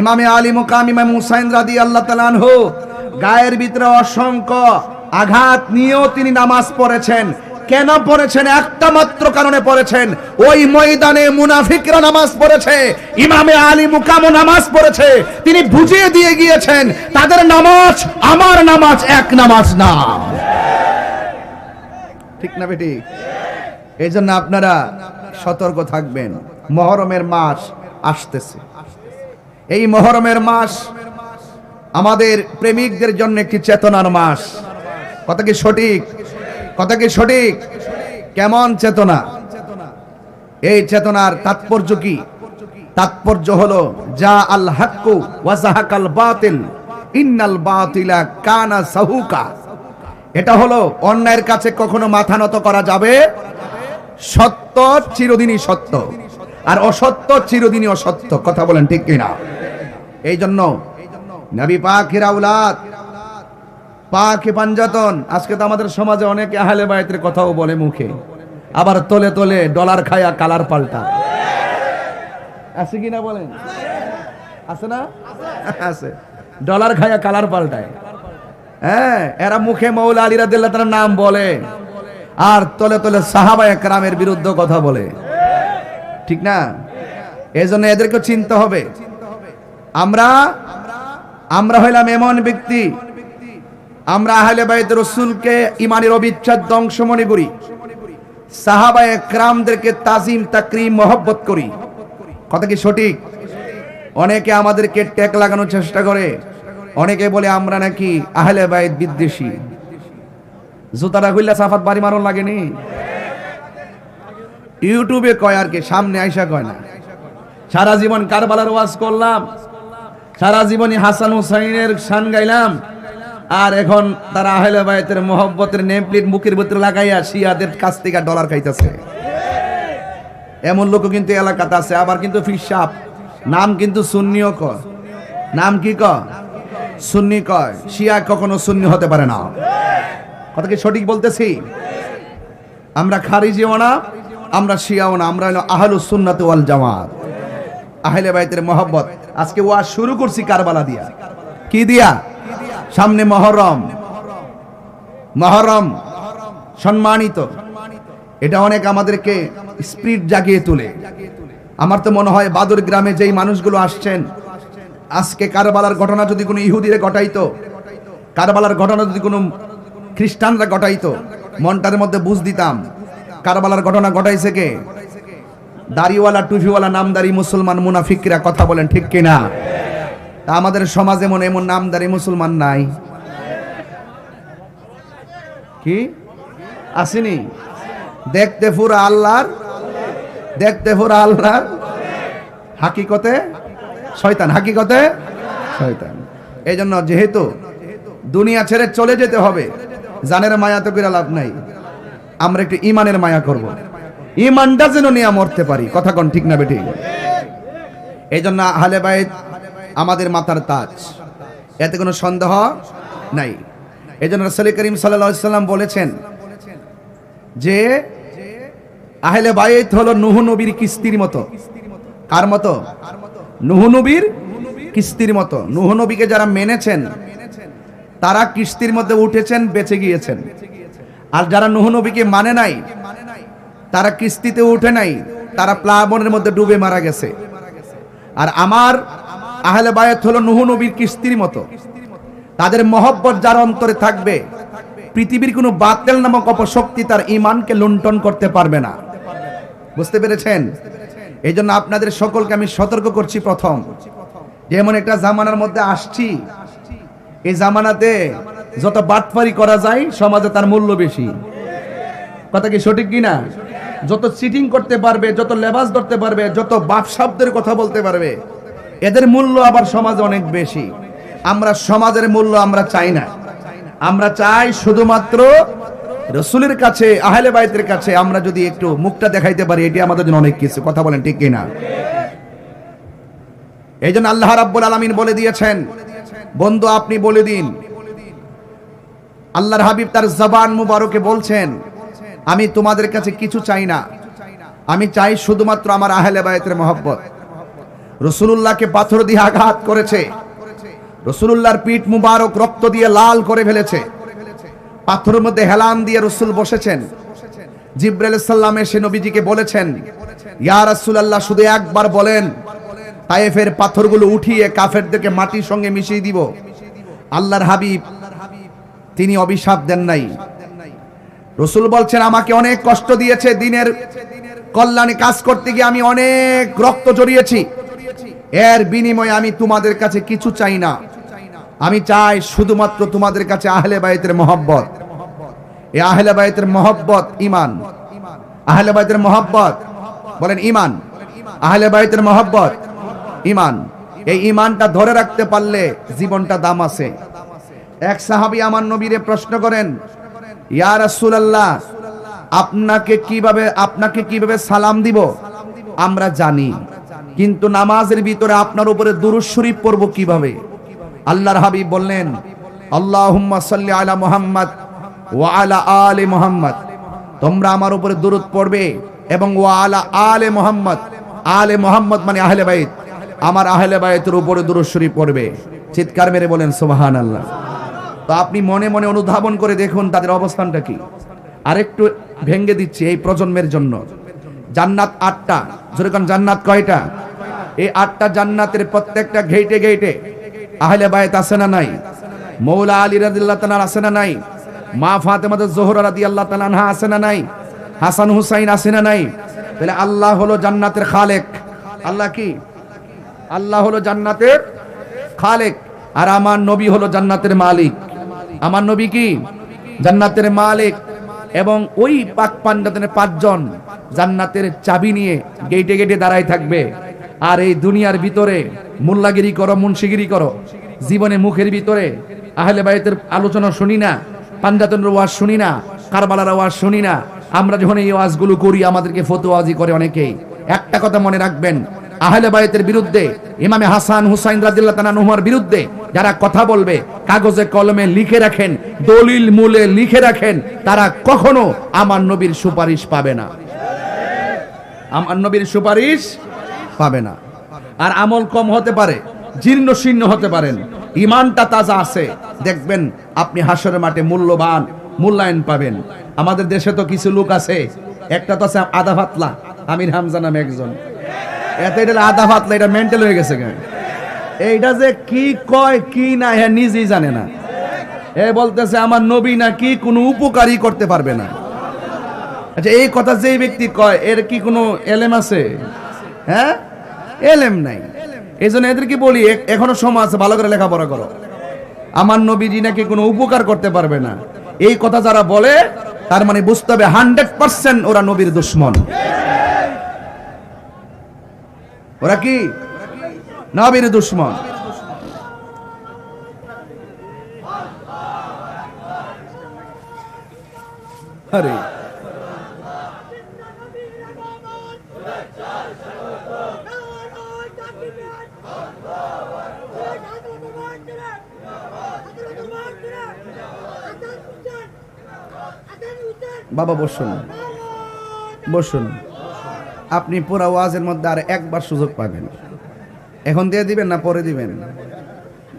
ইমামে আলী মুকাম ইমাম হুসাইন রাদিয়াল্লাহু তাআলা আনহু গায়ের ভিতরে অসংখ্য আঘাত নিয়েও তিনি নামাজ পড়েছেন। কেন পড়েছেন? একটা মাত্র কারণে পড়েছেন। ওই ময়দানে মুনাফিকরা নামাজ পড়েছে, ইমামে আলী মুকামও নামাজ পড়েছে। তিনি বুঝিয়ে দিয়ে গিয়েছেন তাদের নামাজ আমার নামাজ এক নামাজ না। ঠিক না বেটি? এই জন্য আপনারা সতর্ক থাকবেন। মুহররমের মাস আসতেছে। এই মুহররমের মাস আমাদের প্রেমিকদের জন্য একটি চেতনার মাস। কথা কি সঠিক? কথা কি সঠিক? কেমন চেতনা? এই চেতনার তাৎপর্য কি? তাৎপর্য হলো যা আল হাক্কু ওয়া যাহাকাল বাতিল ইন্নাল বাতিলা কানা সাহুকা। এটা হলো অন্যায়ের কাছে কখনো মাথা নত করা যাবে। সত্য চিরদিনই সত্য, আর অসত্য চিরদিনই অসত্য। কথা বলেন ঠিক কিনা? এই জন্য নবী পাকের আওলাদ, পাকে পাঞ্জাতন, আজকে তো আমাদের সমাজে অনেকে আহলে বায়তের কথাও বলে মুখে, আবার তলে তলে ডলার খায়া কালার পাল্টা। আছে কি না বলেন? আছে না? আছে। ডলার খায়া কালার পাল্টায়। হ্যাঁ, এরা মুখে মাওলা আলী রাদিয়াল্লাহু তাআলার নাম বলে, আর তলে তলে সাহাবায়ে কেরামের বিরুদ্ধে কথা বলে। ঠিক না? এজন্য এদেরকে চিনতে হবে। আমরা হইলাম এমন ব্যক্তি, আমরা আহলে বাইত রাসূলকে ইমানের অবিচ্ছেদ্য অংশ মনে করি, সাহাবায়ে কেরামদেরকে তাজিম তাকরীম মহব্বত করি। কথা কি সঠিক? অনেকে আমাদেরকে ট্যাগ লাগানোর চেষ্টা করে, অনেকে বলে আমরা নাকি আহলে বাইত বিদ্বেষী। জুতাটা খুললা সাফাত বাড়ি মারণ লাগেনি? ইউটিউবে কয় আর কি, সামনে আইসা কয় না। সারা জীবন কারবালার ওয়াজ করলাম, সারা জীবনই হাসান হুসাইনের শান গাইলাম, আর এখন তারা আহলে বাইতের মহব্বতের নেমপ্লেট মুখের ভিতরে লাগাইয়া শিয়াদের কাছ থেকে ডলার খাইতেছে। এমন লোক কিন্তু এলাকাতে আছে। আবার কিন্তু ফিসাব নাম কিন্তু সুন্নিও কয়। নাম কি কয়? সুন্নি কয়। শিয়া কখনো সুন্নি হতে পারে না। কথা কি সঠিক বলতেছি? আমরা খারিজিও না, আমরা শিয়াও না, আমরা হলো আহলুস সুন্নাত ওয়াল জামাত, আহলে বাইতের মহব্বত। আজকে ওয়াজ শুরু করছি কারবালা দিয়া। কি দিয়া? সামনে মুহররম। মুহররম সম্মানিত, এটা অনেক আমাদেরকে স্পিরিট জাগিয়ে তোলে। আমার তো মনে হয় বাদুর গ্রামে যেই মানুষগুলো আসছেন, আজকে কারবালার ঘটনা যদি কোনো ইহুদিরে ঘটাইতো, কারবালার ঘটনা যদি কোনো খ্রিস্টানরা ঘটাইতো, মনটার মধ্যে বুঝ দিতাম কারবালার ঘটনা ঘটাইছে কে? দাড়িওয়ালা টুপিওয়ালা নামদারি মুসলমান মুনাফিকরা। কথা বলেন ঠিক কিনা? তা আমাদের সমাজে মনে এমন নামদারি মুসলমান নাই কি? আসেনি? দেখতে পুরা আল্লাহর, দেখতে পুরা আল্লাহর, হাকিকতে শয়তান, হাকিকতে শয়তান। এই জন্য যেহেতু দুনিয়া ছেড়ে চলে যেতে হবে, জানের মায়া তো করে লাভ নাই, আমরা একটু ইমানের মায়া করব, ইমানটা যেন নিয়ে মরতে পারি। কথা কোন ঠিক না বেঠিক? এই জন্য আহলে বাইত আমাদের মাথার তাজ, এতে কোনো সন্দেহ নাই। এই জন্য রাসূল করিম সাল্লাল্লাহু আলাইহি ওয়াসাল্লাম বলেছেন যে আহলে বাইত হলো নূহ নবীর কিস্তির মতো। কার মতো? নূহ নবীর কিস্তির মতো। নূহ নবীকে যারা মেনেছেন তারা কিস্তির মধ্যে উঠেছেন, বেঁচে গিয়েছেন। আর যারা নূহ নবীকে মানে নাই, তারা কিস্তিতে উঠে নাই, তারা প্লাবনের মধ্যে ডুবে মারা গেছে। আর আমার আহলে বায়াত হলো নূহ নবীর কিস্তির মতো। তাদের মহব্বত যার অন্তরে থাকবে, পৃথিবীর কোনো বাতিল নামক অপশক্তি তার ঈমানকে লুণ্ঠন করতে পারবে না। বুঝতে পেরেছেন? এই জন্য আপনাদের সকলকে আমি সতর্ক করছি, প্রথম যেমন একটা জামানার মধ্যে আসছি, এই জামানাতে যত বাটপারি করা যায় সমাজে তার মূল্য বেশি। কথা কি সঠিক কিনা? যত চিটিং করতে পারবে, যত লেবাস ধরতে পারবে, যত বাপ শব্দের কথা বলতে পারবে, এদের মূল্য আবার সমাজে অনেক বেশি। আমরা সমাজের মূল্য আমরা চাই না। আমরা চাই শুধুমাত্র রাসূলের কাছে, আহলে বাইতের কাছে আমরা যদি একটু মুখটা দেখাইতে পারি, এটি আমাদের জন্য অনেক কিছু। কথা বলেন ঠিক কিনা? এই জন্য আল্লাহ রাব্বুল আলামিন বলে দিয়েছেন, বন্ধু আপনি বলে দিন। আল্লাহর হাবিব তার জবান মুবারকে বলছেন, আমি তোমাদের কাছে কিছু চাই না, আমি চাই শুধুমাত্র আমার আহলে বায়তের মহব্বত। রাসূলুল্লাহকে পাথর দিয়ে আঘাত করেছে, রাসূলুল্লাহর পিঠ মুবারক রক্ত দিয়ে লাল করে ফেলেছে, পাথরের মধ্যে হেলান দিয়ে রাসূল বসেছেন। জিবরাইল সাল্লাম এসে নবীজিকে বলেছেন, ইয়া রাসূলুল্লাহ শুধু একবার বলেন, তায়েফের পাথরগুলো উঠিয়ে কাফেরদেরকে মাটির সঙ্গে মিশিয়ে দিব। আল্লাহর হাবিব তিনি অভিশাপ দেন নাই। রাসূল বলছেন, আমাকে অনেক কষ্ট দিয়েছে, দিনের কল্যাণে কাজ করতে গিয়ে আমি অনেক রক্ত ঝরিয়েছি, এর বিনিময়ে আমি তোমাদের কাছে কিছু চাই না, আমি চাই শুধুমাত্র তোমাদের কাছে আহলে বায়তের মহব্বত। এই আহলে বায়তের মহব্বত ঈমান। আহলে বায়তের মহব্বত বলেন ঈমান। আহলে বায়তের মহব্বত ঈমান। এই ঈমানটা ধরে রাখতে পারলে জীবনটা দাম আছে। এক সাহাবী আমার নবীরে প্রশ্ন করেন, ইয়া রাসূলুল্লাহ আপনাকে কিভাবে সালাম দিব আমরা জানি, কিন্তু নামাজের ভিতরে আপনার উপরে দুরূদ শরীফ পড়ব কিভাবে? আল্লাহর হাবিব বললেন, আল্লাহুম্মা সাল্লি আলা মুহাম্মদ ওয়া আলা আলি মুহাম্মদ। তোমরা আমার উপরে দুরূদ পড়বে এবং ওয়া আলা আলি মুহাম্মদ। আলে মুহাম্মদ মানে আহলে বাইত, আমার আহলে বাইতের উপরে দুরূদ শরীফ পড়বে। চিৎকার মেরে বলেন সুবহানাল্লাহ। তো আপনি মনে মনে অনুধাবন করে দেখুন তাদের অবস্থানটা কি। আরেকটু ভেঙ্গে দিচ্ছি এই প্রজন্মের জন্য। জান্নাত 8টা, যেরকম জান্নাত কয়টা? এই 8টা জান্নাতের প্রত্যেকটা গেটে গেটে আহলে বায়ত আছে না নাই? মৌলা আলী রাদিয়াল্লাহু তাআলা আছে না নাই? মা ফাতেমা জোহরা রাদিয়াল্লাহু তাআলা আনহা আছে না নাই? হাসান হুসাইন আছে না নাই? তাহলে আল্লাহ হলো জান্নাতের খালেক। আল্লাহ কি? আল্লাহ হলো জান্নাতের খালেক, আর আমার নবী হলো জান্নাতের মালিক। আমার নবী কি? জান্নাতের মালিক। এবং ওই পাক পান্ডাতের 5 জন জান্নাতের চাবি নিয়ে গেটে গেটে দাঁড়ায় থাকবে। আর এই দুনিয়ার ভিতরে মোল্লাগিরি করো, মুন্সিগিরি করো, জীবনে মুখের ভিতরে আহলে বাইতের আলোচনা শুনি না, পাঞ্জাতনের ওয়াজ শুনি না, কারবালার ওয়াজ শুনি না। আমরা যখন এই ওয়াজগুলো করি আমাদেরকে ফতোয়াজি করে অনেকেই। একটা কথা মনে রাখবেন, আহলে বায়তের বিরুদ্ধে, ইমামে হাসান হুসাইন রাদিয়াল্লাহু তাআলা আনহুর বিরুদ্ধে যারা কথা বলবে, কাগজে কলমে লিখে রাখেন, দলিল মূলে লিখে রাখেন, তারা কখনো আমার নবীর সুপারিশ পাবে না। আমার নবীর সুপারিশ পাবে না। আর আমল কম হতে পারে, জীর্ণ শীর্ণ হতে পারেন, ঈমানটা তাজা আছে, দেখবেন আপনি হাসরের মাঠে মূল্যবান মূল্যায়ন পাবেন। আমাদের দেশে তো কিছু লোক আছে, একটা তো আছে আধা ফাতলা, আমির হামজা নামে একজন। এত এটা আধা ফাতলা, এটা মেন্টাল হয়ে গেছে। এইটা যে কি কয় কি না হ্যাঁ নিজেই জানে না। এ বলতেছে আমার নবী নাকি কোনো উপকারই করতে পারবে না। আচ্ছা, এই কথা যেই ব্যক্তি কয় এর কি কোনো এলেম আছে? হ্যাঁ, এলেম নাই। এই জন্য এদেরকে বলি এখনো সময় আছে, ভালো করে লেখাপড়া করো। আমার নবীজি নাকি কোনো উপকার করতে পারবে না, এই কথা যারা বলে তার মানে বুঝতে হবে 100% ওরা নবীর দুশমন। ওরা কি? নবীর দুশমন। আরে বাবা বসুন, বসুন। আপনি পুরা ওয়াজের মধ্যে আর একবার সুযোগ পাবেন। এখন দিয়ে দিবেন না পরে দিবেন?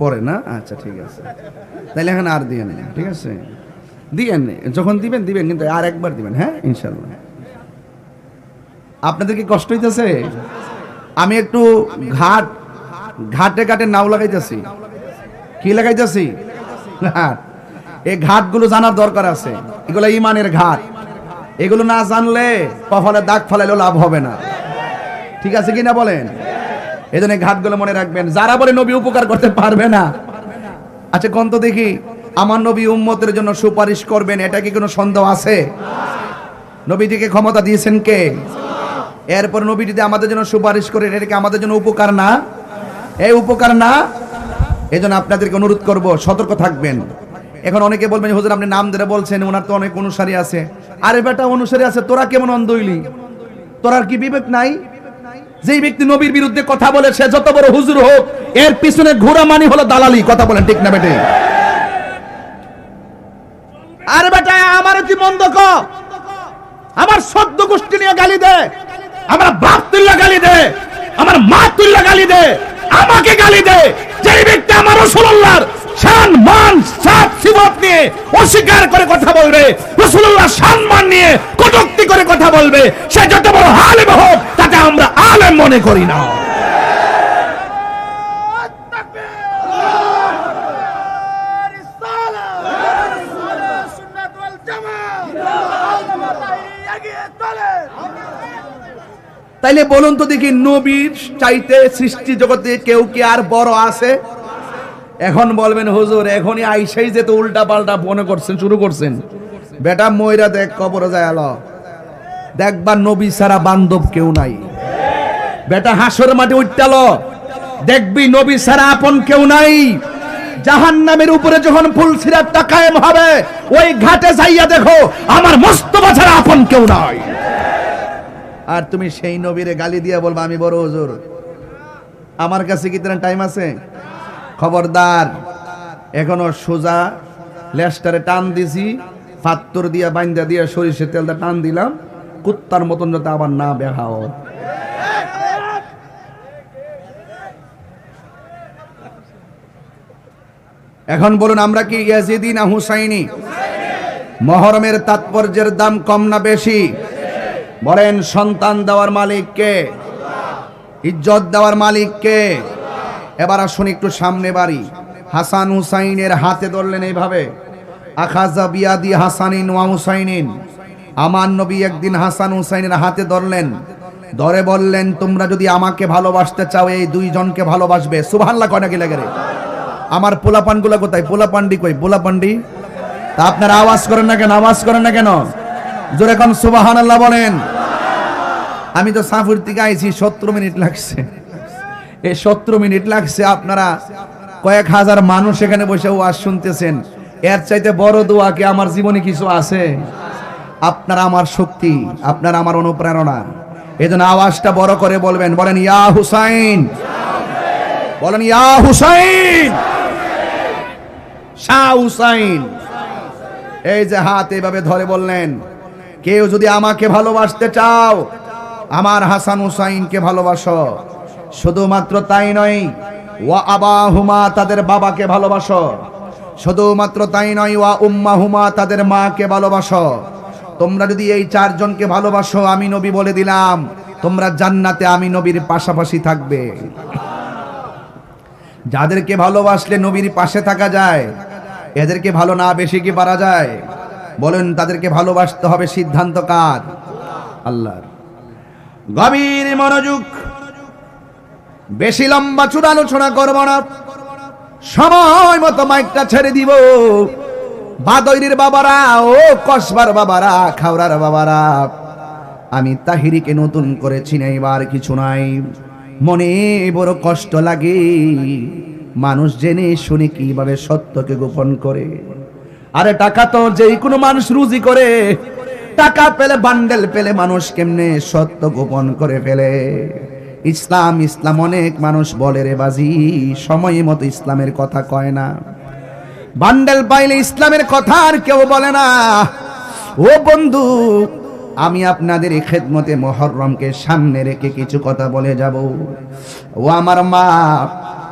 পরে না, আচ্ছা ঠিক আছে, তাহলে এখন আর দিয়েন, ঠিক আছে দিয়েন, যখন দিবেন দিবেন, কিন্তু আর একবার দিবেন, হ্যাঁ ইনশাল্লাহ। আপনাদের কি কষ্ট হইতেছে? আমি একটু ঘাটে ঘাটে নাও লাগাইতেছি। কি লাগাইতেছি? ঘাট। এই ঘাটগুলো জানার দরকার আছে। এগুলো ইমানের ঘাট। এগুলো না জানলে কপালে দাগ ফেলাইলেও লাভ হবে না, ঠিক আছে কিনা বলেন? এই জন্য ঘাটগুলো মনে রাখবেন। যারা বলে নবী উপকার করতে পারবে না, আচ্ছা কোন তো দেখি আমার নবী উম্মতের জন্য সুপারিশ করবেন, এটা কি কোনো সন্দেহ আছে? নবীজিকে ক্ষমতা দিয়েছেন কে? এরপর নবী যদি আমাদের জন্য সুপারিশ করেন, এটা কি আমাদের জন্য উপকার না? এই উপকার না? এই জন্য আপনাদেরকে অনুরোধ করব, সতর্ক থাকবেন। এখন অনেকে বলবেন হুজুর আপনি নাম ধরে বলছেন, ওনার তো অনেক অনুসারী আছে। আরে বেটা, অনুসারী আছে, তোরা কেমন অন্ধ হইলি? তোরার কি বিবেক নাই? যেই ব্যক্তি নবীর বিরুদ্ধে কথা বলে, সে যত বড় হুজুর হোক, এর পিছনে ঘোড়া মানি হলো দালালি। কথা বলেন ঠিক না বেটে? আরে বেটা, আমার কি মন্দ ক? আমার সদ্য গোষ্ঠী নিয়ে গালি দে, আমার বাপ তুল্লা গালি দে, আমার মা তুল্লা গালি দে, আমাকে গালি দে। যেই ব্যক্তি আমার রাসূলুল্লাহর শান মান সাত সিফাত নিয়ে অস্বীকার করে কথা বলবে, রাসূলুল্লাহর সম্মান নিয়ে কটূক্তি করে কথা বলবে, সে যত বড় আলেম হোক, তাকে আমরা আলেম মনে করি না। তাইলে বলুন তো দেখি, নবীর চাইতে সৃষ্টি জগতে কেউ কি আর বড় আছে? এখন বলবেন হুজুর এখনই আইসাই যে তো উল্টা পাল্টা মনে করছেন, শুরু করছেন। বেটা ময়রা দেখ, কবরে যায় আলো দেখবা নবী ছাড়া বান্ধব কেউ নাই। বেটা হাসর মাঠে উঠতালো দেখবি নবী ছাড়া আপন কেউ নাই। জাহান্নামের উপরে যখন ফুলসিরাতটা কায়েম হবে, ওই ঘাটে যাইয়া দেখো আমার মুস্তাফা ছাড়া আপন কেউ নাই। আর তুমি সেই নবীরে গালি দিয়া বলবা আমি বড় হুজুর। আমার কাছে কি তোমার টাইম আছে? খবরদার, এখনো সোজা লেস্টারে টান দিছি, পাত্তর দিয়া বাইন্দা দিয়া সরিষার তেলটা টান দিলাম, কুত্তার মতন যাতে আবার না বেহাও। এখন বলুন আমরা কি ইয়াজিদি না হুসাইনি? মহরমের তাৎপর্যের দাম কম না বেশি? বলেন সন্তান দেওয়ার মালিক কে? ইজ্জত দেওয়ার মালিক কে? এবার আসুন একটু সামনে বাড়ি। হাসান হুসাইনের হাতে ধরলেন এইভাবে, আখাযা বিয়াদি হাসানিন ওয়া হুসাইনিন। আমার নবী একদিন হাসান হুসাইনের হাতে ধরলেন, ধরে বললেন তোমরা যদি আমাকে ভালোবাসতে চাও এই দুইজনকে ভালোবাসবে। সুবহানাল্লাহ কয় নাকি লাগে রে? আমার পোলাপানগুলা কোথায়? পোলাপান্ডি কই? পোলাপান্ডি তা আপনারা আওয়াজ করেন না কেন? আওয়াজ করেন না কেন? জোরে কোন সুবহানাল্লাহ বলেন। আমি তো সাফুর থেকে আইছি, 17 মিনিট লাগছে। এই 17 মিনিট লাগছে, আপনারা কয়েক হাজার মানুষ এখানে বসে ওয়াজ শুনতেছেন। এর চাইতে বড় দোয়া কি আমার জীবনে কিছু আছে? আপনারা আমার শক্তি, আপনারা আমার অনুপ্রেরণা। এজন্য আওয়াজটা বড় করে বলবেন, বলেন ইয়া হুসাইন, বলেন ইয়া হুসাইন, শাহ হুসাইন। এই যে হাত এইভাবে ধরে বললেন, কেউ যদি আমাকে ভালোবাসতে চাও আমার হাসান হুসাইনকে ভালোবাসো। শুধুমাত্র তাই নয়, ওয়া আবাহুমা, তাদের বাবাকে ভালোবাসো। শুধুমাত্র তাই নয়, ওয়া উম্মাহুমা, তাদের মাকে ভালোবাসো। তোমরা যদি এই চারজনকে ভালোবাসো, আমি নবী বলে দিলাম তোমরা জান্নাতে আমি নবীর পাশাপাশি থাকবে। যাদেরকে ভালোবাসলে নবীর পাশে থাকা যায়, এদেরকে ভালো না বেশি কি পারা যায়? বলেন তাদেরকে ভালোবাসতে হবে, সিদ্ধান্ত কার? আল্লাহর। গভীর মনোযোগ, বেশি লম্বা চূড়া আলোচনা করব না, সময় মতো মাইকটা ছেড়ে দিব। বাদইরের বাবারা, ও কসবার বাবারা, খাওড়ার বাবারা, আমি তাহিরিকে নতুন করে চিনাইবার কিছু নাই। মনে বড় কষ্ট লাগে, মানুষ জেনে শুনে কিভাবে সত্যকে গোপন করে। আরে টাকা তো যেই কোনো মানুষ রুজি করে, টাকা পেলে, বান্ডেল পেলে মানুষ কেমনে সত্য গোপন করে ফেলে। ইসলাম ইসলাম অনেক মানুষ বলে রে বাজি, সময় মতো ইসলামের কথা কয় না। বান্ডেল পাইলে ইসলামের কথা আর কেউ বলে না। ও বন্ধু, আমি আপনাদের এই খেদমতে মুহররমকে সামনে রেখে কিছু কথা বলে যাব। ও আমার মা,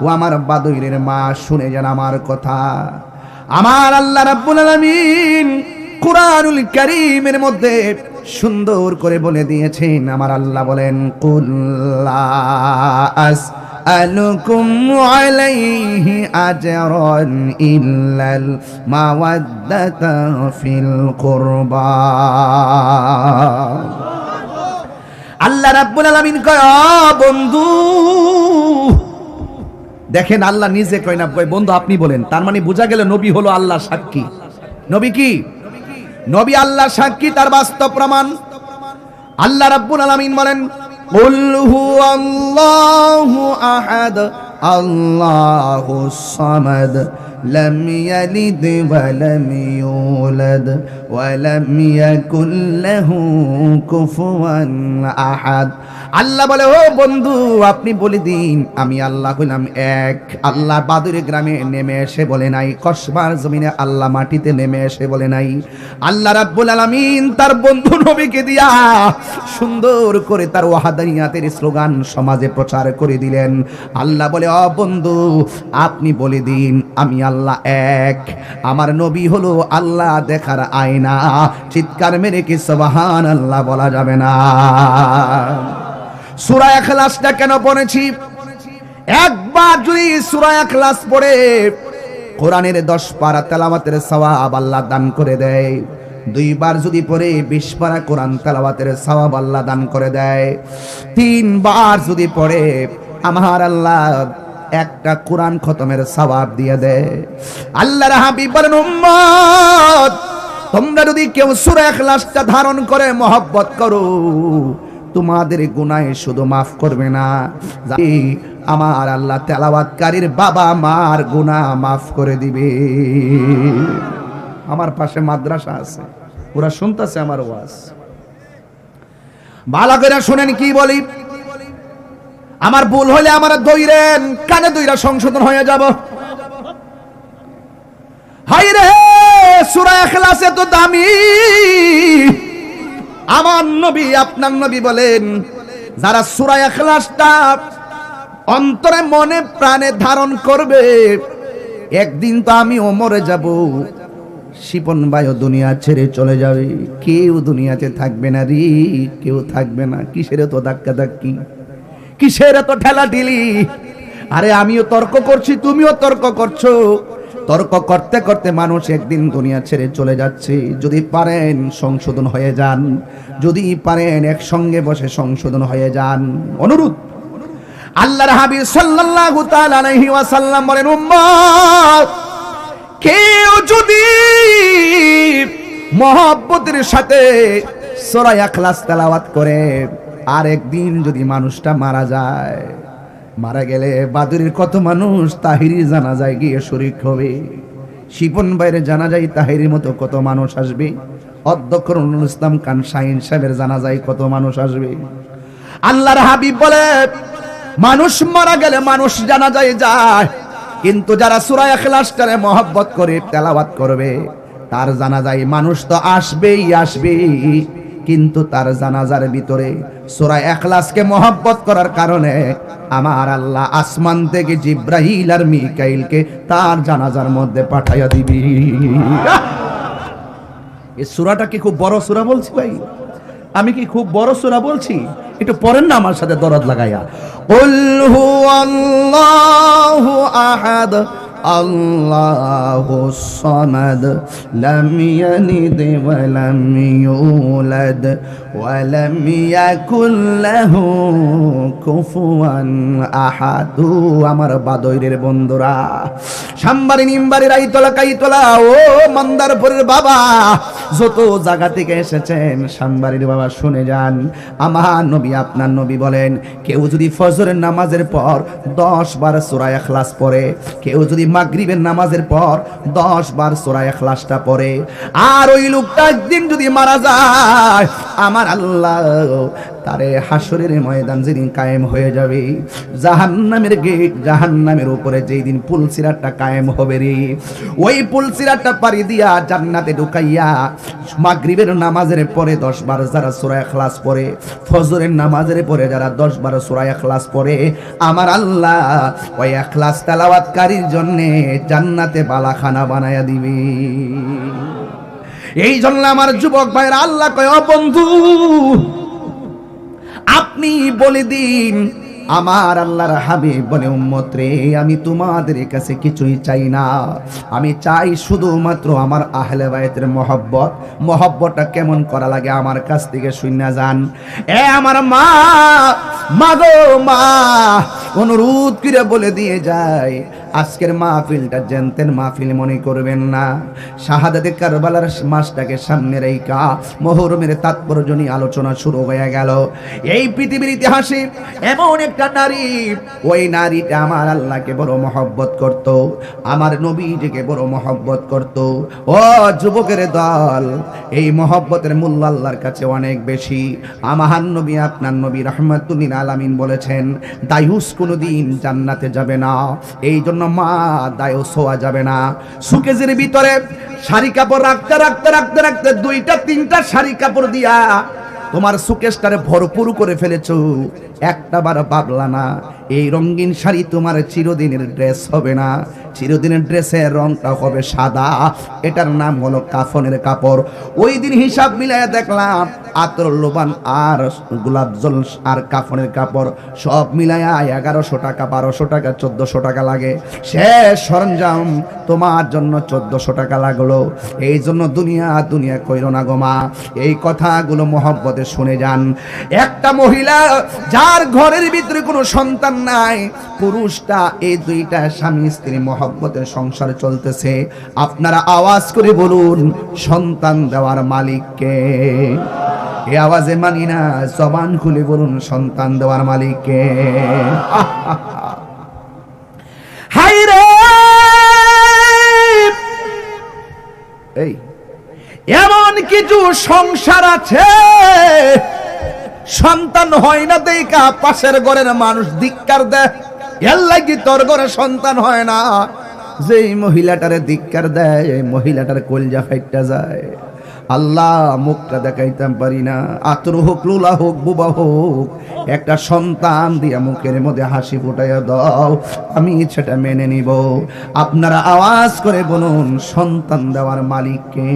ও আমার বাদুইরের মা, শুনে যান আমার কথা। আমার আল্লাহ রাব্বুল আলামিন কুরআনুল কারীমের মধ্যে সুন্দর করে বলে দিয়েছেন। আমার আল্লাহ বলেন, কুল লা আসআলুকুম আলাইহি আজরান ইল্লাল মাওয়াদ্দাতা ফিল কুরবা। আল্লাহ রাব্বুল আলামিন কয়, বন্ধু দেখেন, আল্লাহ নিজে কয় না, কয় বন্ধু আপনি বলেন। তার মানে বোঝা গেল নবী হলো আল্লাহ সাক্ষী। নবী কি? নবী আল্লাহ সাক্ষী, তার বাস্তব প্রমাণ। আল্লাহ রাব্বুল আলামিন বলেন, কুল হুয়াল্লাহু আহাদ আল্লাহুস সামাদ লাম ইয়ালিদ ওয়া লাম ইউলাদ ওয়া লাম ইয়াকুল লাহু কুফুয়ান আহাদ। আল্লাহ বলে, ও বন্ধু আপনি বলে দিন আমি আল্লাহ হইলাম এক। আল্লাহ বাদুরে গ্রামে নেমে এসে বলে নাই, কসবার জমিনে আল্লাহ মাটিতে নেমে এসে বলে নাই। আল্লাহ রাব্বুল আলামিন তার বন্ধু নবীকে দিয়া সুন্দর করে তার ওয়াহাদানিয়াতের স্লোগান সমাজে প্রচার করে দিলেন। আল্লাহ বলে, ও বন্ধু আপনি বলে দিন আমি আল্লাহ এক। আমার নবী হলো আল্লাহ দেখার আয়না। চিৎকার মেরে কি সুবহানাল্লাহ বলা যাবে না? সূরা ইখলাসটা কেন পড়েছি? একবার যদি সূরা ইখলাস পড়ে কোরআনের 10 পারা তেলাওয়াতের সওয়াব আল্লাহ দান করে দেয়। 2 বার যদি পড়ে 20 পারা কোরআন তেলাওয়াতের সওয়াব আল্লাহ দান করে দেয়। 3 বার যদি পড়ে আমার আল্লাহ একটা কোরআন খতমের সওয়াব দিয়ে দেয়। আল্লাহর হাবিব বলেন, উম্মত তোমরা যদি কেউ সূরা ইখলাসটা ধারণ করে মহব্বত করো, তোমাদের গুনাহ শুধু মাফ করবে না, আমার আল্লাহ তেলাওয়াতকারীর বাবা মার গুনাহ মাফ করে দিবে। আমার পাশে মাদ্রাসা আছে, ওরা শুনতেছে আমার ওয়াজ। ভালো করে শুনেন কি বলি। আমার ভুল হলে আমার দইরেন, কানে দইরা সংশোধন হয়ে যাব। হাই রে, সূরা ইখলাস তো দামি। আমার নবী আপনার নবী বলেন, যারা সূরা ইখলাসটা অন্তরে মনে প্রাণে ধারণ করবে, একদিন তো আমিও মরে যাব, শিপন ভাইও দুনিয়া ছেড়ে চলে যাবে, কেউ দুনিয়াতে থাকবে না রে, কেউ থাকবে না। কিসের তো ধাক্কা ধাক্কি, কিসের তো ঠেলা ঢিলি? আরে আমিও তর্ক করছি, তুমিও তর্ক করছো। তর্ক করতে করতে মানুষ একদিন দুনিয়া ছেড়ে চলে যাচ্ছে। যদি পারেন সংশোধন হয়ে যান, যদি পারেন একসঙ্গে বসে সংশোধন হয়ে যান। অনুরোধ। আল্লাহর হাবিব সাল্লাল্লাহু তাআলা আলাইহি ওয়াসাল্লাম বলেন, উম্মত কেউ যদি মহব্বতের সাথে সূরা ইখলাস তেলাওয়াত করে, আর একদিন যদি মানুষটা মারা যায়, মারা গেলে বাদুরের কত মানুষ তাহিরির জানাজায় গিয়ে শরীক হবে। শিপন ভাইয়ের জানাজায় তাহিরির মতো কত মানুষ আসবে। অধ্যক্ষ নুরুল ইসলাম খান শাহিন সাহেবের জানাজায় কত মানুষ আসবে। আল্লাহর হাবিব বলে, মানুষ মারা গেলে মানুষ জানাজায় যায়, কিন্তু যারা সূরা ইখলাসটারে মহব্বত করে তেলাওয়াত করবে, তার জানাজায় মানুষ তো আসবেই আসবে, কিন্তু তার জানাজার ভিতরে সূরা ইখলাসকে মহব্বত করার কারণে আমার আল্লাহ আসমান থেকে জিব্রাইল আর মিকাইলকে তার জানাজার মধ্যে পাঠাইয়া দিবি। এই সূরাটা কি খুব বড় সূরা বলছি ভাই? আমি কি খুব বড় সূরা বলছি? একটু পড়েন না আমার সাথে দরদ লাগাইয়া। কুল হুয়াল্লাহু আহাদ আল্লাহুস সামাদ লাম ইয়ালিদ ওয়া লাম ইউলাদ ওয়া লাম ইয়াকুল লাহু কুফুয়ান আহাদ। আমার বাদইরের বন্ধুরা, সাম্বারি নিম্বারি রাইতলা কাইতলা ও মন্দারপুরের বাবা, যত জায়গা থেকে এসেছেন সাম্বারির বাবা শুনে যান। আমার নবী আপনার নবী বলেন, কেউ যদি ফজরের নামাজের পর 10 বার সূরা ইখলাস পড়ে, কেউ যদি মাগরিবের নামাজের পর 10 বার সূরা ইখলাসটা পড়ে, আর ওই লোকটা একদিন যদি মারা যায়, আমার আল্লাহ তারে হাসরের ময়দান যেদিন কায়েম হয়ে যাবে, জাহান্নামের গেট, জাহান্নামের উপরে যেই দিন পুলসিরাতটা কায়েম হবে রে, ওই পুলসিরাতটা পাড়ি দিয়া জান্নাতে ঢুকাইয়া মাগরিবের নামাজের পরে 10-12 যারা সূরা ইখলাস পড়ে, ফজরের নামাজের পরে যারা 10-12 সূরা ইখলাস পড়ে, আমার আল্লাহ ওই ইখলাস তেলাওয়াতকারীর জন্য জান্নাতে বালাখানা বানায়া দিবে। এই জন্য আমার যুবক ভাইরা আল্লাহ কয়, ও বন্ধু আপনি বলে দিন আমার আল্লাহর হাবিব বলে, উম্মত রে আমি তোমাদের কাছে কিছুই চাই না, আমি চাই শুধুমাত্র আমার আহলে বাইতের মহব্বত। মহব্বতটা কেমন করা লাগে আমার কাছ থেকে শুনে যান। এ আমার মা, মাগো মা, অনুরোধ করে বলে দিয়ে যায়, আজকের মাহফিলটা জেনতেন মাহফিল মনে করবেন না। শাহাদাতে কারবালার মাসটাকে সামনে রেখা মুহররমের তাৎপর্য নিয়ে আলোচনা শুরু হয়ে গেল। এই পৃথিবীর ইতিহাসে এমন একটা নারী, ওই নারীটা আমার আল্লাহকে বড় মহব্বত করত, আমার নবীজিকে বড় মহব্বত করত। ও যুবকের দল, এই মহব্বতের মূল্য আল্লাহর কাছে অনেক বেশি। আমার নবী, আপনার নবী রাহমাতুল লিল আলামিন বলেছেন, দায়ুস কোনোদিন জান্নাতে যাবে না। এই জন্য মা দায়ুস হওয়া যাবে না। সুকেজের ভিতরে শাড়ি কাপড় রাখতে রাখতে রাখতে রাখতে 2টা-3টা শাড়ি কাপড় দিয়া তোমার সুকেশটারে ভরপুর করে ফেলেছো, একটা বার ভাবলা না এই রঙিন শাড়ি তোমার চিরদিনের ড্রেস হবে না, চিরদিনের ড্রেসের রংটা হবে সাদা। এটার নাম হলো কাফনের কাপড়। ওই দিন হিসাব মিলাইয়া দেখলাম আতর, লোবান আর গোলাপ জল আর কাফনের কাপড় সব মিলাইয়া 1100 টাকা, 1200 টাকা, 1400 টাকা লাগে। শেষ সরঞ্জাম তোমার জন্য 1400 টাকা লাগলো। এই জন্য দুনিয়া দুনিয়া কইরো না গো মা, এই কথাগুলো মহব্বতে শুনে যান। একটা মহিলা যার ঘরের ভিতরে কোনো সন্তান নাই, পুরুষটা এই 2টা স্বামী স্ত্রী মহব্বতের সংসার চলতেছে, আপনারা আওয়াজ করে বলুন সন্তান দেওয়ার মালিক কে? এই আওয়াজে মানি না, জবান খুলে বলুন সন্তান দেওয়ার মালিক কে? হাই রে, এই এমন কিছু সংসার আছে সন্তান হয় না দেখা পাশের ঘরের মানুষ ধিক্কার দেয়, এর লাগি তোর ঘরে সন্তান হয় না। যেই মহিলাটারে ধিক্কার দেয়, মহিলাটার কলজা ফাইটটা যায়। আল্লাহ মুখটা দেখাইতাম পারি না, আতর হোক, লুলা হোক, বুবা হোক, একটা সন্তান দিয়া মুখের মধ্যে হাসি ফুটাইয়া দাও, আমি সেটা মেনে নিব। আপনারা আওয়াজ করে বলুন সন্তান দেওয়ার মালিককে।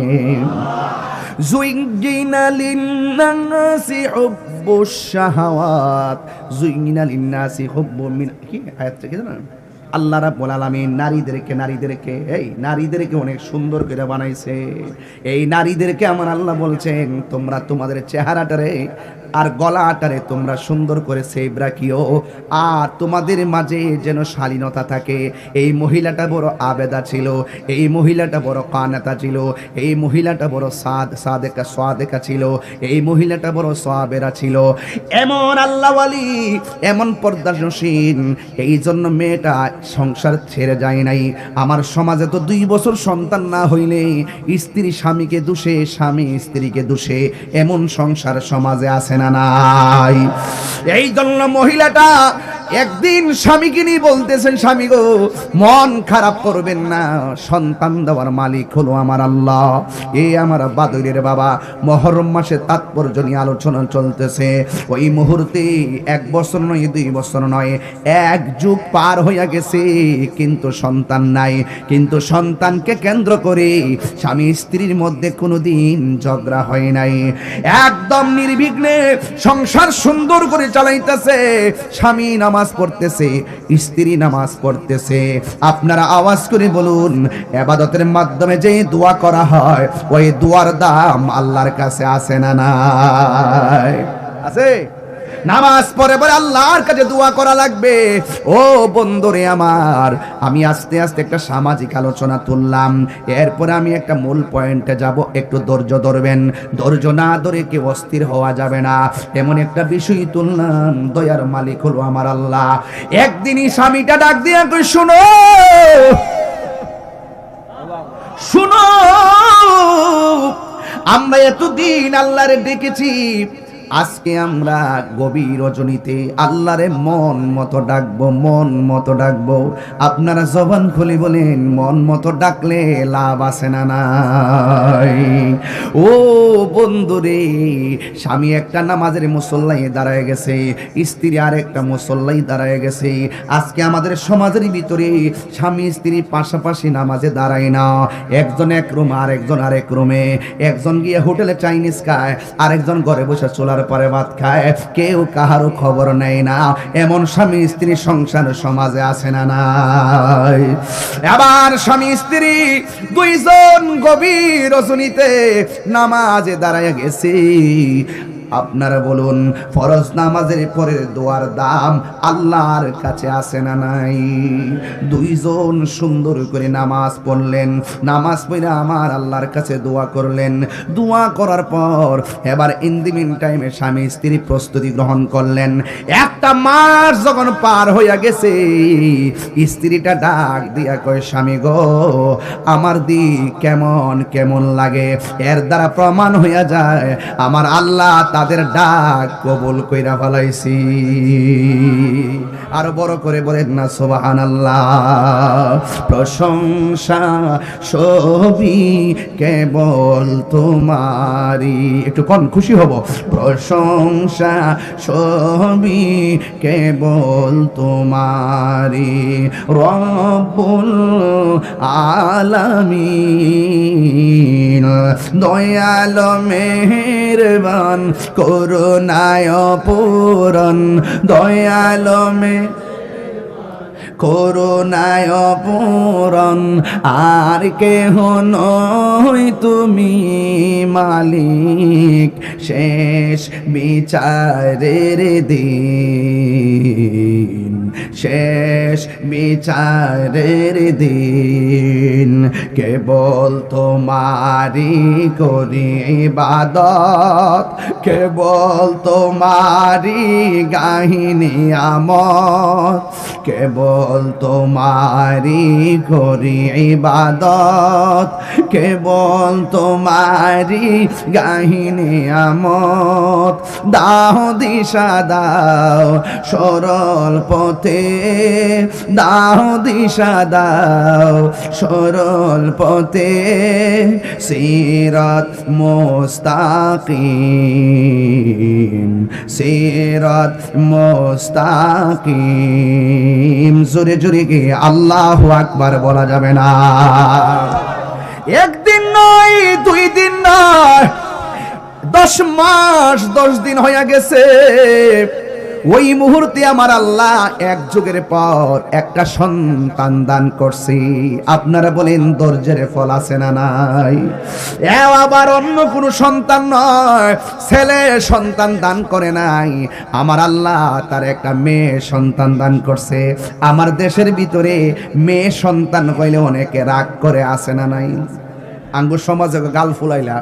জুইনা লিন্নাসি হুব্বুশ শাহাওয়াত, জুইনা লিন্নাসি হুব্বু মিন, কি আয়াতটা কি জানেন? আল্লাহ রাব্বুল আলামিন নারীদেরকে অনেক সুন্দর করে বানাইছে। এই নারীদেরকে আমার আল্লাহ বলছেন, তোমরা তোমাদের চেহারাটারে আর গলাটারে তোমরা সুন্দর করে সেভ রাখিও, আর তোমাদের মাঝে যেন শালীনতা থাকে। এই মহিলাটা বড় আবেদা ছিল, এই মহিলাটা বড় কানাতা ছিল, এই মহিলাটা বড় সাদেকা ছিল, এই মহিলাটা বড় সাবেরা ছিল। এমন আল্লাহওয়ালি, এমন পর্দাশীল, এই জন্য মেয়েটা সংসার ছেড়ে যায় নাই। আমার সমাজে তো 2 বছর সন্তান না হইলে স্ত্রী স্বামীকে দোষে, স্বামী স্ত্রীকে দোষে, এমন সংসার সমাজে আছে না নাই? এই জন্য মহিলাটা একদিন স্বামীকে নিয়ে বলতেছেন, স্বামী গো মন খারাপ করবেন না, সন্তান দেওয়ার মালিক হলো আমার আল্লাহ। এই আমার বাদুরের বাবা, মুহররম মাসে তাৎপর্য নিয়ে আলোচনা চলতেছে। ওই মুহূর্তে 1 বছর নয়, 2 বছর নয়, 1 যুগ পার হইয়া গেছে, কিন্তু সন্তান নাই। কিন্তু সন্তানকে কেন্দ্র করে স্বামী স্ত্রীর মধ্যে কোনোদিন ঝগড়া হয় নাই। একদম নির্বিঘ্নে সংসার সুন্দর করে চালাইতেছে। স্বামী নামাজ পড়তেছে, স্ত্রী নামাজ পড়তেছে। আপনারা আওয়াজ করে বলুন, ইবাদতের মাধ্যমে যে দোয়া করা হয়, ওই দোয়ার দাম আল্লাহর কাছে আছে না নাই? আছে। নামাজ পড়ে পরে আল্লাহর কাছে দোয়া করা লাগবে। ও বন্ধুরে আমার, আমি আস্তে আস্তে একটা সামাজিক আলোচনা তুললাম, এরপরে আমি একটা মূল পয়েন্টে যাব। একটু ধৈর্য ধরবেন, ধৈর্য না ধরে কেউ অস্থির হওয়া যাবে না। এমন একটা বিষয় তুললাম, দয়ার মালিক হলো আমার আল্লাহ। একদিনই স্বামীটা ডাক দিয়া কই, শুনো শুনো, আমরা এতদিন আল্লাহরে ডেকেছি, আজকে আমরা গভীর রজনীতে আল্লাহরে মন মতো ডাকবো, মন মতো ডাকবো। আপনারা জবান খুলে বলেন, মন মতো ডাকলে লাভ আছে না নাই? ও বন্ধুরে, স্বামী একটা নামাজের মুসল্লাই দাঁড়ায় গেছে, স্ত্রী আর একটা মুসল্লাই দাঁড়ায় গেছে। আজকে আমাদের সমাজের ভিতরে স্বামী স্ত্রী পাশাপাশি নামাজে দাঁড়ায় না, একজন এক রুম আর একজন আরেক রুমে, একজন গিয়ে হোটেলে চাইনিজ খায়, আরেকজন ঘরে বসে চুলার পরে ভাত খায়, কেউ কাহারও খবর নেয় না। এমন স্বামী স্ত্রী সংসার সমাজে আছে না নাই? আবার স্বামী স্ত্রী দুইজন গভীর রজনীতে নামাজে দাঁড়ায় গেছে। আপনারা বলুন, ফরজ নামাজের পরের দোয়ার দাম আল্লাহর কাছে আছে না নাই? দুইজন সুন্দর করে নামাজ পড়লেন, নামাজ পড়ে আমার আল্লাহর কাছে দোয়া করলেন। দোয়া করার পর এবার ইন দি মিন টাইমে স্বামী স্ত্রী প্রস্তুতি গ্রহণ করলেন। একটা মাস যখন পার হইয়া গেছে, স্ত্রীটা ডাক দিয়া কয়, স্বামী গো, আমার দিক কেমন কেমন লাগে। এর দ্বারা প্রমাণ হইয়া যায় আমার আল্লাহ তাদের ডাক কবুল কইরা ফেলাইছি। আরো বড় করে বলেন না সুবহানাল্লাহ। প্রশংসা সবই কেবল তোমারই, একটু কোন খুশি হব। প্রশংসা সবই কেবল তোমারই, রব্বুল আলামিন, দয়াল মেহেরবান, করুণায় পূরণ, দয়াল করুণায় পূরণ, আর কেহ নই তুমি মালিক, শেষ বিচারের দিন, শেষ বিচারের দিন, কেবল তোমারি করি ইবাদত, কেবল তোমারি গাহিনী আমত, কেবল তোমারি করি ইবাদত, কেবল তোমারি গাহিনী আমত। দাও দিশা দাও সরল পথে, দাও দিশা দাও সরল পথে, সিরাত মুস্তাকিম, সিরাত মুস্তাকিম। জোরে জোরে গিয়ে আল্লাহু আকবার বলা যাবে না? একদিন নয়, দুই দিন নয়, 10 মাস 10 দিন হয়ে গেছে। ওই মুহূর্তে আমার আল্লাহ এক যুগের পর একটা সন্তান দান করছি। আপনারা বলেন, ধৈর্যের ফল আছে না নাই? আবার অন্য কোনো সন্তান নয়, ছেলে সন্তান দান করে নাই, আমার আল্লাহ তার একটা মেয়ে সন্তান দান করছে। আমার দেশের ভিতরে মেয়ে সন্তান হইলে অনেকে রাগ করে, আছে না নাই? আঙ্গুর সমাজে গাল ফুলাইলা,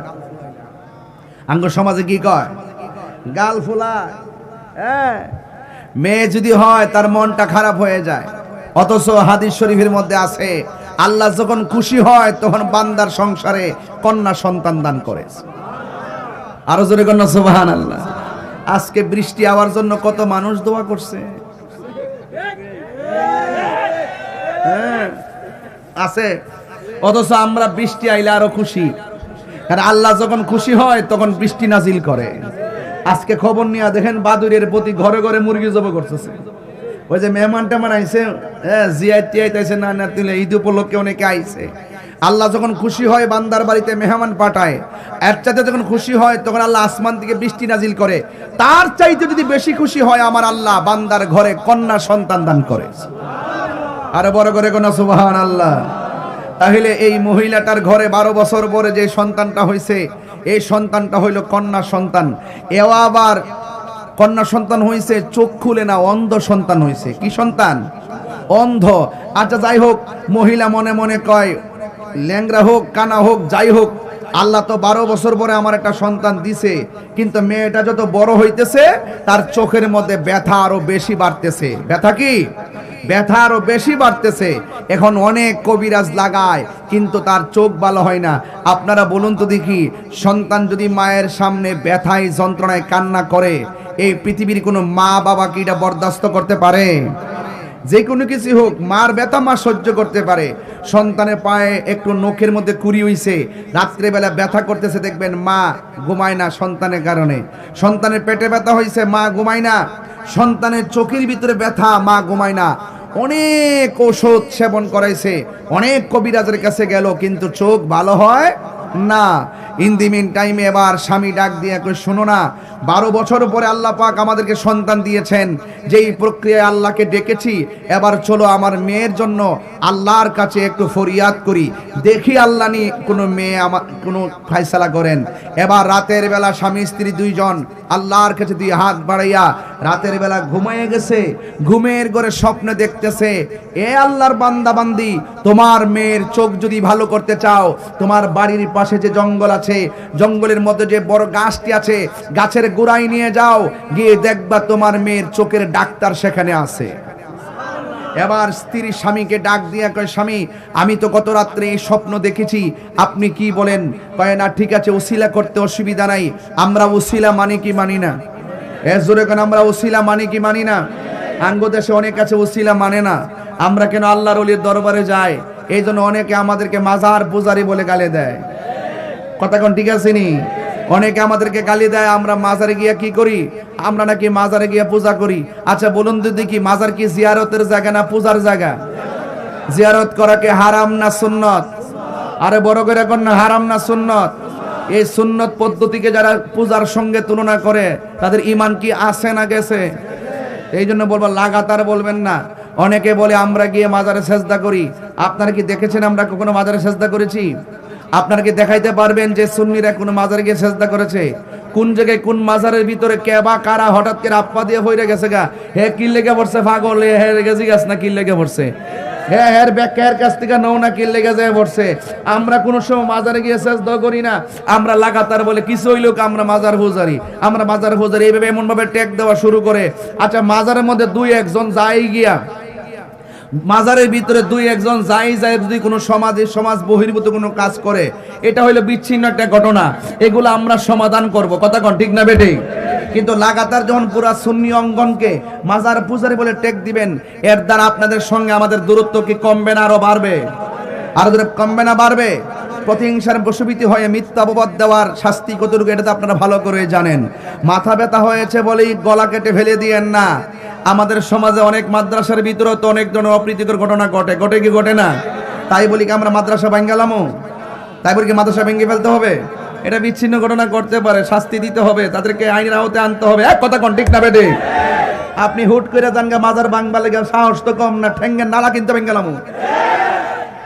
আঙ্গুর সমাজে কি কয়? গাল ফুলায়। মেয়ে যদি হয় তার মনটা খারাপ হয়ে যায়। অথচ হাদিস শরীফের মধ্যে আছে, আল্লাহ যখন খুশি হয় তখন বান্দার সংসারে কন্যা সন্তান দান করে। আরো জোরে কন্যা সুবহানাল্লাহ। আজকে বৃষ্টি হওয়ার জন্য কত মানুষ দোয়া করছে, আছে। অথচ আমরা বৃষ্টি আইলে আরো খুশি, কারণ আল্লাহ যখন খুশি হয় তখন বৃষ্টি নাজিল করে। আজকে খবর নিয়ে দেখেন, বাদুরের প্রতি ঘরে ঘরে মুরগি জব করতেছে। ওই যে মেহমান টেমান আইছে, জিয়াইতে না না তুলে ঈদ উপলক্ষে অনেকে আইছে। আল্লাহ যখন খুশি হয় বান্দার বাড়িতে মেহমান পাঠায়, এর চাইতে যখন খুশি হয় তখন আল্লাহ আসমান থেকে বৃষ্টি নাজিল করে। তার চাইতে যদি বেশি খুশি হয় আমার আল্লাহ বান্দার ঘরে কন্যা সন্তান দান করে। আরো বড় করে কোন সুবহানাল্লাহ। তাহলে এই মহিলাটার ঘরে 12 বছর পরে যে সন্তানটা হয়েছে, এই সন্তানটা হইল কন্যা সন্তান। এও আবার কন্যা সন্তান হয়েছে, চোখ খুলে না, অন্ধ সন্তান হয়েছে। কি সন্তান? অন্ধ। আচ্ছা যাই হোক, মহিলা মনে মনে কয়, ল্যাংরা হোক কানা হোক যাই হোক, আল্লাহ তো 12 বছর পরে আমার একটা সন্তান দিছে, কিন্তু মেয়েটা যত বড় হইতেছে তার চোখের মধ্যে ব্যথা আরো বেশি বাড়তেছে। ব্যথা কি? ব্যথা আরো বেশি বাড়তেছে। এখন অনেক কবিরাজ লাগায়, কিন্তু তার চোখ ভালো হয় না। আপনারা বলুন তো দেখি, সন্তান যদি মায়ের সামনে ব্যথায় যন্ত্রণায় কান্না করে, এই পৃথিবীর কোনো মা বাবা কি এটা বরদাস্ত করতে পারে? যে কোনো কিছু হোক, মার ব্যথা মা সহ্য করতে পারে। সন্তানের পায়ে একটু নখের মধ্যে কুড়ি হইছে, রাত্রেবেলা ব্যথা করতেছে, দেখবেন মা ঘুমায় না সন্তানের কারণে। সন্তানের পেটে ব্যথা হয়েছে, মা ঘুমায় না। সন্তানের চোখের ভিতরে ব্যথা, মা ঘুমায় না। অনেক ওষুধ সেবন করাইছে, অনেক কবিরাজের কাছে গেল, কিন্তু চোখ ভালো হয় না। ইন দি মিন টাইমে এবার স্বামী ডাক দিয়ে কই, শোনো না, 12 বছর পরে আল্লাহ পাক আমাদেরকে সন্তান দিয়েছেন, যেই প্রক্রিয়ায় আল্লাহকে ডেকেছি, এবার চলো আমার মেয়ের জন্য আল্লাহর কাছে একটু ফরিয়াদ করি, দেখি আল্লাহ নি কোনো মেয়ে আমার কোনো ফয়সালা করেন। এবার রাতের বেলা স্বামী স্ত্রী দুইজন আল্লাহর কাছে দুই হাত বাড়াইয়া রাতের বেলা ঘুমাইয়ে গেছে। ঘুমের ঘরে স্বপ্নে দেখতেছে, এ আল্লাহর বান্দা বান্দি, তোমার মেয়ের চোখ যদি ভালো করতে চাও, তোমার বাড়ির পাশে যে জঙ্গল আছে, জঙ্গলের মধ্যে যে বড় গাছটি আছে, গাছের গোড়ায় নিয়ে যাও, গিয়ে দেখবা তোমার মেয়ের চোখের ডাক্তার সেখানে আছে। এবার স্ত্রী স্বামীকে ডাক দিয়া কয়, স্বামী আমি তো গত রাত্রে এই স্বপ্ন দেখেছি, আপনি কি বলেন? কয় না, ঠিক আছে, উসিলা করতে অসুবিধা নাই। আমরা উসিলা মানি কি মানি না? জোরে কেন, আমরা উসিলা মানি কি মানি না? আঙ্গ দেশে অনেক আছে উসিলা মানে না। আমরা কেন আল্লাহর ওলির দরবারে যাই, এই জন্য অনেকে আমাদেরকে মাজার পূজারি বলে গালি দেয়। কথা কোন ঠিক আছে নি? অনেকে আমাদেরকে গালি দেয়, আমরা মাজারে গিয়া কি করি? আমরা নাকি মাজারে গিয়া পূজা করি। আচ্ছা বলুন তো দেখি, মাজার কি জিয়ারতের জায়গা না পূজার জায়গা? জিয়ারত করা কি হারাম না সুন্নত? আরে বড় করে এখন না, হারাম না সুন্নত? এই সুন্নত পদ্ধতিকে যারা পূজার সঙ্গে তুলনা করে, তাদের ঈমান কি আছে না গেছে? এই জন্য বলবো, লাগাতার বলবেন না। অনেকে বলে আমরা গিয়ে মাজারে সেজদা করি। আপনারা কি দেখেছেন আমরা কখনো মাজারে সেজদা করেছি? আপনারা কি দেখাইতে পারবেন যে সুন্নিরা কোন মাজারে গিয়ে সেজদা করেছে? কোন জায়গায় কোন মাজারের ভিতরে কে বা কারা হঠাৎ করে আপ্পা দিয়ে হইরে গেছে গা, হে কি লেগে পড়ছে পাগল, হে গেছি গাছ না কি লেগে পড়ছে, হ্যাঁ হ্যাঁ ব্যাখ্যার কাছ থেকে নৌ না কি লেগে যায় পড়ছে। আমরা কোন সময় মাজারে গিয়ে সেজদা করি না। আমরা লাগাতার বলে কিছু হইলো আমরা মাজার পূজারি, আমরা মাজার পূজারি, এইভাবে এমন ভাবে ট্যাগ দেওয়া শুরু করে। আচ্ছা মাজারের মধ্যে দুই একজন যাই গিয়া, মাজারের ভিতরে দুই একজন যাই যদি কোনো সমাজ বহির্ভূত কোনো কাজ করে, এটা হইলো বিচ্ছিন্ন একটা ঘটনা, এগুলো আমরা সমাধান করব। কথা কোন ঠিক না বেটে? কিন্তু লাগাতার যখন পুরা সুন্নি অঙ্গনকে মাজার পূজারি বলে টেক দিবেন, এর দ্বারা আপনাদের সঙ্গে আমাদের দূরত্ব কি কমবে না আরো বাড়বে? আরো কমবে না বাড়বে? প্রতিহিংসার বশবীতি হয়ে মিথ্যা অপবাদ দেওয়ার শাস্তি কতটুকু এটা তো আপনারা ভালো করে জানেন। মাথা ব্যথা হয়েছে বলেই গলা কেটে ফেলে দিয়েন না। আমাদের সমাজে অনেক মাদ্রাসার ভিতরে তো অনেক ধরনের অপ্রীতিকর ঘটনা ঘটে কি ঘটে না? তাই বলি কি আমরা মাদ্রাসা ভাঙ্গালামো? তাই বলি কি মাদ্রাসা ভেঙে ফেলতে হবে? এটা বিচ্ছিন্ন ঘটনা করতে পারে, শাস্তি দিতে হবে, তাদেরকে আইনের আওতায় আনতে হবে। এক কথা কোন ঠিক না বেটে? আপনি হুট করে জানগা মাজার ভাঙবা লেগে সাহস তো কম না, ঠেঙ্গের নালা কিনতে ভেঙ্গালামো।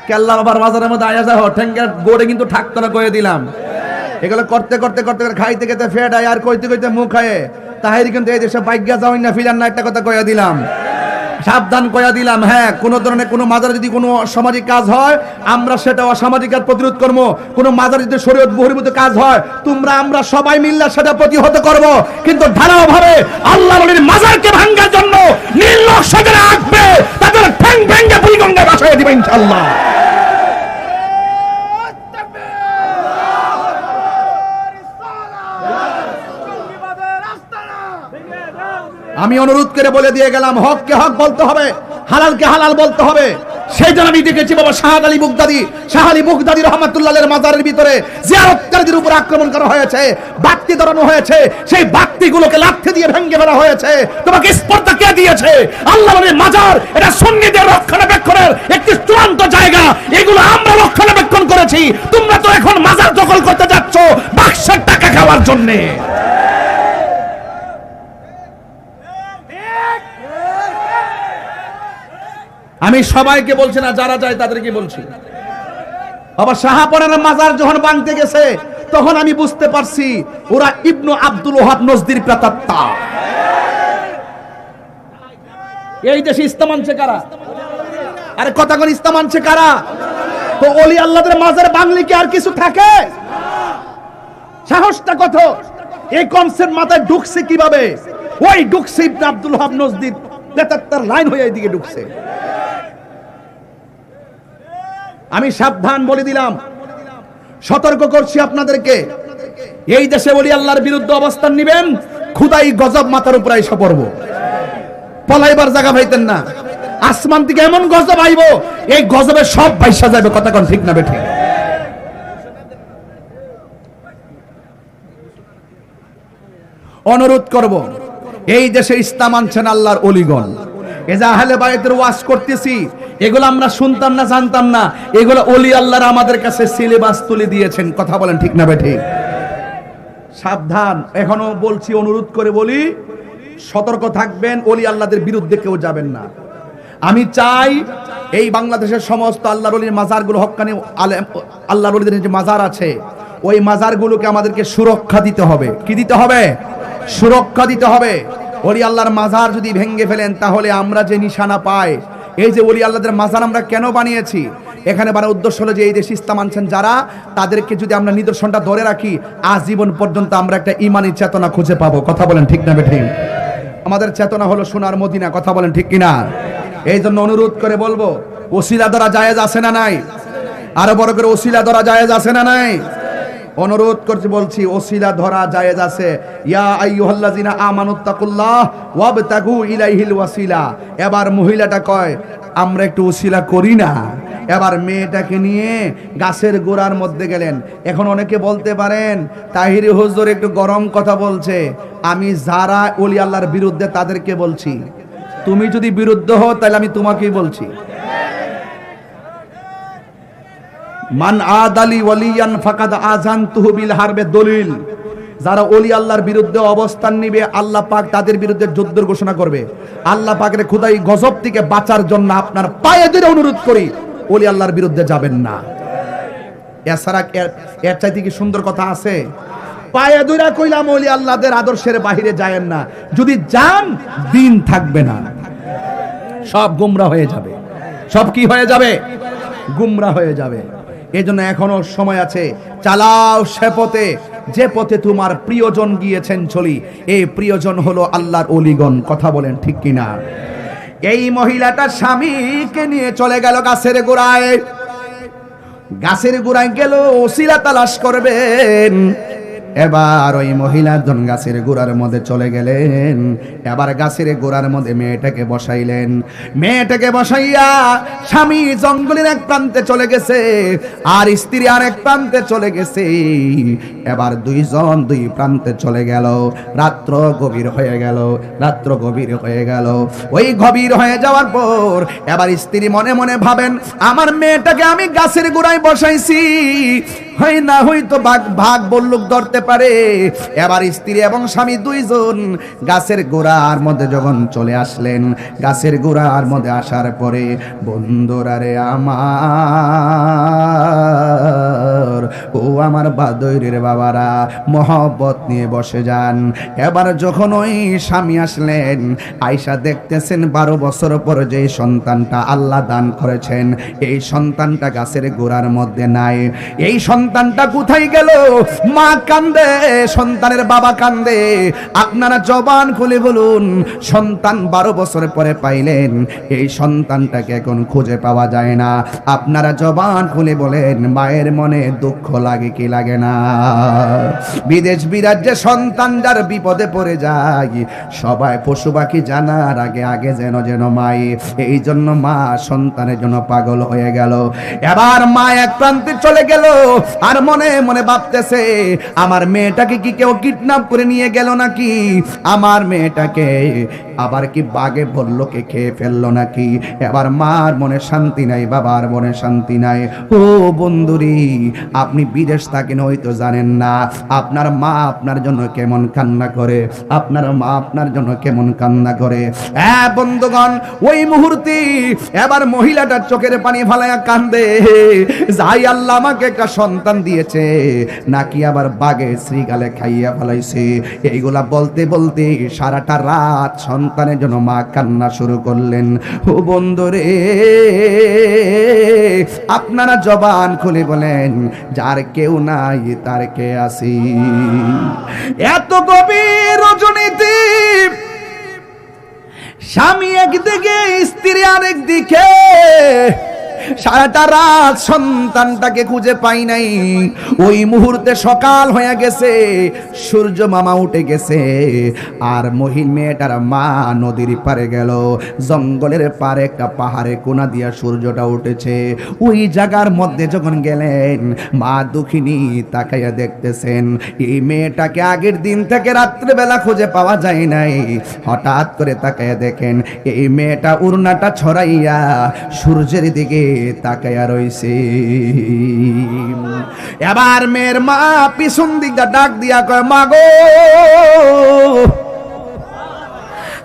কেল্লা বাবার মাজারের মধ্যে আয়া যাও, ঠেঙ্গের গোড়ে কিন্তু থাকতো না কয়ে দিলাম। এগুলো করতে করতে করতে খাইতে খেতে ফেট আয়, আর কইতে কইতে মুখ খায়, তাহারি কিন্তু এই দেশে বাইজ্ঞা যাওয়াই না ফিরান না, একটা কথা কয়া দিলাম, সাবধান কয়া দিলাম। হ্যাঁ, কোন ধরনের কোনো মাজারে যদি কোনো অসামাজিক কাজ হয়, আমরা সেটা অসামাজিক কাজ প্রতিরোধ করবো। কোনো মাজারে যদি শরীয়ত বহির্ভূত কাজ হয়, তোমরা আমরা সবাই মিললে সেটা প্রতিহত করব। কিন্তু ধারাভাবে আল্লাহর ওলির মাজারকে ভাঙার জন্য নীল নকশা করে আঁকবে, তাদের ঠ্যাং ভেঙে বুড়িগঙ্গায় ভাসায় দিবে ইনশাআল্লাহ। আমি অনুরোধ করে বলে দিয়ে গেলাম, হককে হক বলতে হবে, হালালকে হালাল বলতে হবে। সেই জন্য আমি দেখেছি বাবা শাহ আলী বুগদাদি রহমাতুল্লাহের মাজারের ভিতরে জিয়ারতকারীদের উপর আক্রমণ করা হয়েছে, বাতি ধরানো হয়েছে, সেই বাতিগুলোকে লাঠি দিয়ে ভেঙে ফেলা হয়েছে। তোমাকে স্পর্ধা কে দিয়েছে? আল্লাহর মাজার এটা সুন্নিদের রক্ষণাবেক্ষণের একটি চূড়ান্ত জায়গা, এগুলো আমরা রক্ষণাবেক্ষণ করেছি। তোমরা তো এখন মাজার দখল করতে যাচ্ছ বাক্সের টাকা খাওয়ার জন্য। আমি সবাইকে বলছি না, যারা যায় তাদেরকে বলছি। আবার শাহপরার মাজার যখন ভাঙতে গেছে, তখন আমি বুঝতে পারছি ওরা ইবনু আব্দুল ওহাব নজদির প্রেতাত্মা। এই দেশে ইসলাম আনছে কারা? আরে কথা কোন ইসলাম আনছে কারা? তো ওলি আল্লাহদের মাজার ভাঙলে কি আর কিছু থাকে? সাহসটা কত? এই কনসেপ্ট মাথায় ঢুকছে কিভাবে? ওই ঢুকছে ইবনে আব্দুল ওয়াহাব নজদীর প্রেতাত্মার লাইন হয়ে এইদিকে ঢুকছে। আমি সাবধান বলে দিলাম, সতর্ক করছি আপনাদেরকে, এই দেশে ওলি আল্লাহর বিরুদ্ধে অবস্থান নিবেন, খুদাই গজব মাথার উপর আইসা পড়বো, পলাইবার জায়গা পাইতেন না। আসমান থেকে এমন গজব আইব, এই গজবে সব বাইসা যাবে। কথা কোন ঠিক না বেঠি? অনুরোধ করব, এই দেশে ইসলাম আনছেন আল্লাহর ওলিগণ। এই যে আহলে বাইতের ওয়াজ করতেছি, এগুলো আমরা শুনতাম না, জানতাম না। এগুলো ওলি আল্লাহর আমাদের কাছে সিলেবাস তুলে দিয়েছেন। কথা বলেন ঠিক না বেঠি? সাবধান, এখনো বলছি, অনুরোধ করে বলি, সতর্ক থাকবেন, ওলি আল্লাহদের বিরুদ্ধে কেউ যাবেন না। আমি চাই এই বাংলাদেশের সমস্ত আল্লাহর ওলির মাজারগুলো, হক্কানি আল্লাহর ওলিদের যে মাজার আছে, ওই মাজারগুলোকে আমাদেরকে সুরক্ষা দিতে হবে। কি দিতে হবে? সুরক্ষা দিতে হবে। ওলি আল্লাহর মাজার যদি ভেঙে ফেলেন, তাহলে আমরা যে নিশানা পাই, এই যে ওলি আল্লাহদের মাজার আমরা কেন বানিয়েছি, এখানে বানার উদ্দেশ্য হলো যে এই দেশে ইসলাম আনছেন যারা, তাদেরকে যদি আমরা নিদর্শনটা ধরে রাখি, আজীবন পর্যন্ত আমরা একটা ইমানি চেতনা খুঁজে পাবো। কথা বলেন ঠিক না বেঠিক? আমাদের চেতনা হলো সোনার মদিনা। কথা বলেন ঠিক কিনা? এই জন্য অনুরোধ করে বলবো, ওসিলা ধরা জায়েজ আছে না নাই? আরো বড় করে, ওসিলা ধরা জায়েজ আছে না নাই? অনুরোধ করতে বলছি, ওসিলা ধরা জায়েজ আছে। ইয়া আইয়ুহাল্লাযিনা আমানুত্তাকুল্লাহ ওয়াবতাগু ইলাইহিল ওয়াসিলা। এবার মহিলাটা কয়, আমরা একটু ওসিলা করি না। এবার মেয়েটাকে নিয়ে গাছের গোড়ার মধ্যে গেলেন। এখন অনেকে বলতে পারেন, তাহিরি হুজুর একটু গরম কথা বলছে। আমি যারা ওলি আল্লাহর বিরুদ্ধে তাদেরকে বলছি, তুমি যদি বিরুদ্ধ হও তাহলে আমি তোমাকেই বলছি। মান আদালি ওয়ালিয়ান ফাকাদ আযানতুহু বিল হারবে দলিল। যারা ওলি আল্লাহর বিরুদ্ধে অবস্থান নিবে, আল্লাহ পাক তাদের বিরুদ্ধে যুদ্ধের ঘোষণা করবে। আল্লাহ পাকের খোদাই গজব থেকে বাঁচার জন্য আপনার পায়ে ধরে অনুরোধ করি, ওলি আল্লাহর বিরুদ্ধে যাবেন না। এছাড়া এর চাইতে কি সুন্দর কথা আছে? পায়ে ধরে কইলাম, ওলি আল্লাহদের আদর্শের বাহিরে যায়েন না। যদি যান, দিন থাকবে না, সব গুমরা হয়ে যাবে। সব কি হয়ে যাবে? গুমরা হয়ে যাবে। এই জন্য এখনো সময় আছে, চালাও সে পথে যে পথে তোমার প্রিয়জন গিয়েছেন চলি। এই প্রিয়জন হলো আল্লাহর ওলিগণ। কথা বলেন ঠিক কিনা? এই মহিলাটা স্বামীকে নিয়ে চলে গেল গাছের গোড়ায়। গাছের গোড়ায় গেল, ওসিলা তালাশ করবেন। এবার ওই মহিলাজন গাছের গোড়ার মধ্যে চলে গেলেন। এবার গাছের গোড়ার মধ্যে মেয়েটাকে বসাইলেন। মেয়েটাকে বসাইয়া স্বামী জঙ্গলের এক প্রান্তে চলে গেছে, আর স্ত্রী আর এক প্রান্তে চলে গেছে। এবার দুইজন দুই প্রান্তে চলে গেল। রাত্র গভীর হয়ে গেল। রাত্র গভীর হয়ে গেল। ওই গভীর হয়ে যাওয়ার পর এবার স্ত্রী মনে মনে ভাবেন, আমার মেয়েটাকে আমি গাছের গোড়ায় বসাইছি, হয় না হয়তো ভাগ বল্লুক ধরতে পারে। এবার স্ত্রী এবং স্বামী দুইজন গাছের গোড়ার মধ্যে যখন চলে আসলেন, গাছের গোড়ার মধ্যে আসার পরে, বন্ধুরা রে আমার, ও আমার বাদইরের বাবারা, মহব্বত নিয়ে বসে যান। এবার যখন ওই স্বামী আসলেন, আয়েশা দেখতেছেন 12 বছর পর যে সন্তানটা আল্লাহ দান করেছেন, এই সন্তানটা গাছের গোড়ার মধ্যে নাই। এই সন্তানটা কোথায় গেল? মা কান্দে, সন্তানের বাবা কান্দে। আপনারা জবান খুলে বলুন, সন্তান 12 বছর পরে পাইলেন, এই সন্তানটাকে এখন খুঁজে পাওয়া যায় না। আপনারা জবান খুলে বলেন, মায়ের মনে দুঃখ লাগে কি লাগে না? বিদেশ বিরাজ্যে সন্তান যার বিপদে পড়ে যায়, সবাই পশু পাখি জানার আগে আগে যেন মাই। এই জন্য মা সন্তানের জন্য পাগল হয়ে গেল। এবার মা এক প্রান্তে চলে গেল, আর মনে মনে ভাবতেছে, আমার মেয়েটাকে কি কেউ কিডন্যাপ করে নিয়ে গেল নাকি? আমার মেয়েটাকে আবার কি বাঘে বললোকে খেয়ে ফেললো নাকি? এবার মার মনে শান্তি নাই, বাবার মনে শান্তি নাই। ও বন্ধুরি, আপনি বিদেশ থাকেন হয়তো জানেন না, আপনার মা আপনার জন্য কেমন কান্না করে, আপনার মা আপনার জন্য কেমন কান্না করে। হ্যাঁ বন্ধুগণ, ওই মুহূর্তে এবার মহিলাটার চোখের পানি ফালাইয়া কান্দে, যাই আল্লাহ আমাকে একটা সন্তান দিয়েছে, নাকি আবার বাঘে শ্রীগালে খাইয়া ফেলাইছে। এইগুলা বলতে বলতে সারাটা রাত সন্তানের জন্য মা কান্না শুরু করলেন। ও বন্ধুরে, আপনারা জবান খুলে বলেন, যার কেউ নাই তার কে আসি। এত গভীর রজনীতে স্বামী একদিকে স্ত্রী আরেক দিকে, সারাটা রাত সন্তানটাকে খুঁজে পাই নাই। ওই মুহূর্তে সকাল হয়ে গেছে, সূর্য মামা উঠে গেছে, আর মহিন মেয়েটার মা নদীর পারে গেল। জঙ্গলের পারে একটা পাহাড়ে কোনা দিয়া সূর্যটা উঠেছে। ওই জায়গার মধ্যে যখন গেলেন, মা দুঃখিনী তাকাইয়া দেখতেছেন এই মেয়েটাকে আগের দিন থেকে রাত্রেবেলা খুঁজে পাওয়া যায় নাই। হঠাৎ করে তাকাইয়া দেখেন এই মেয়েটা উড়নাটা ছড়াইয়া সূর্যের দিকে তাকাইয়া রইছে। এবার মেয়ের মা পিছন দিকটা ডাক দিয়া কয়, মা গো,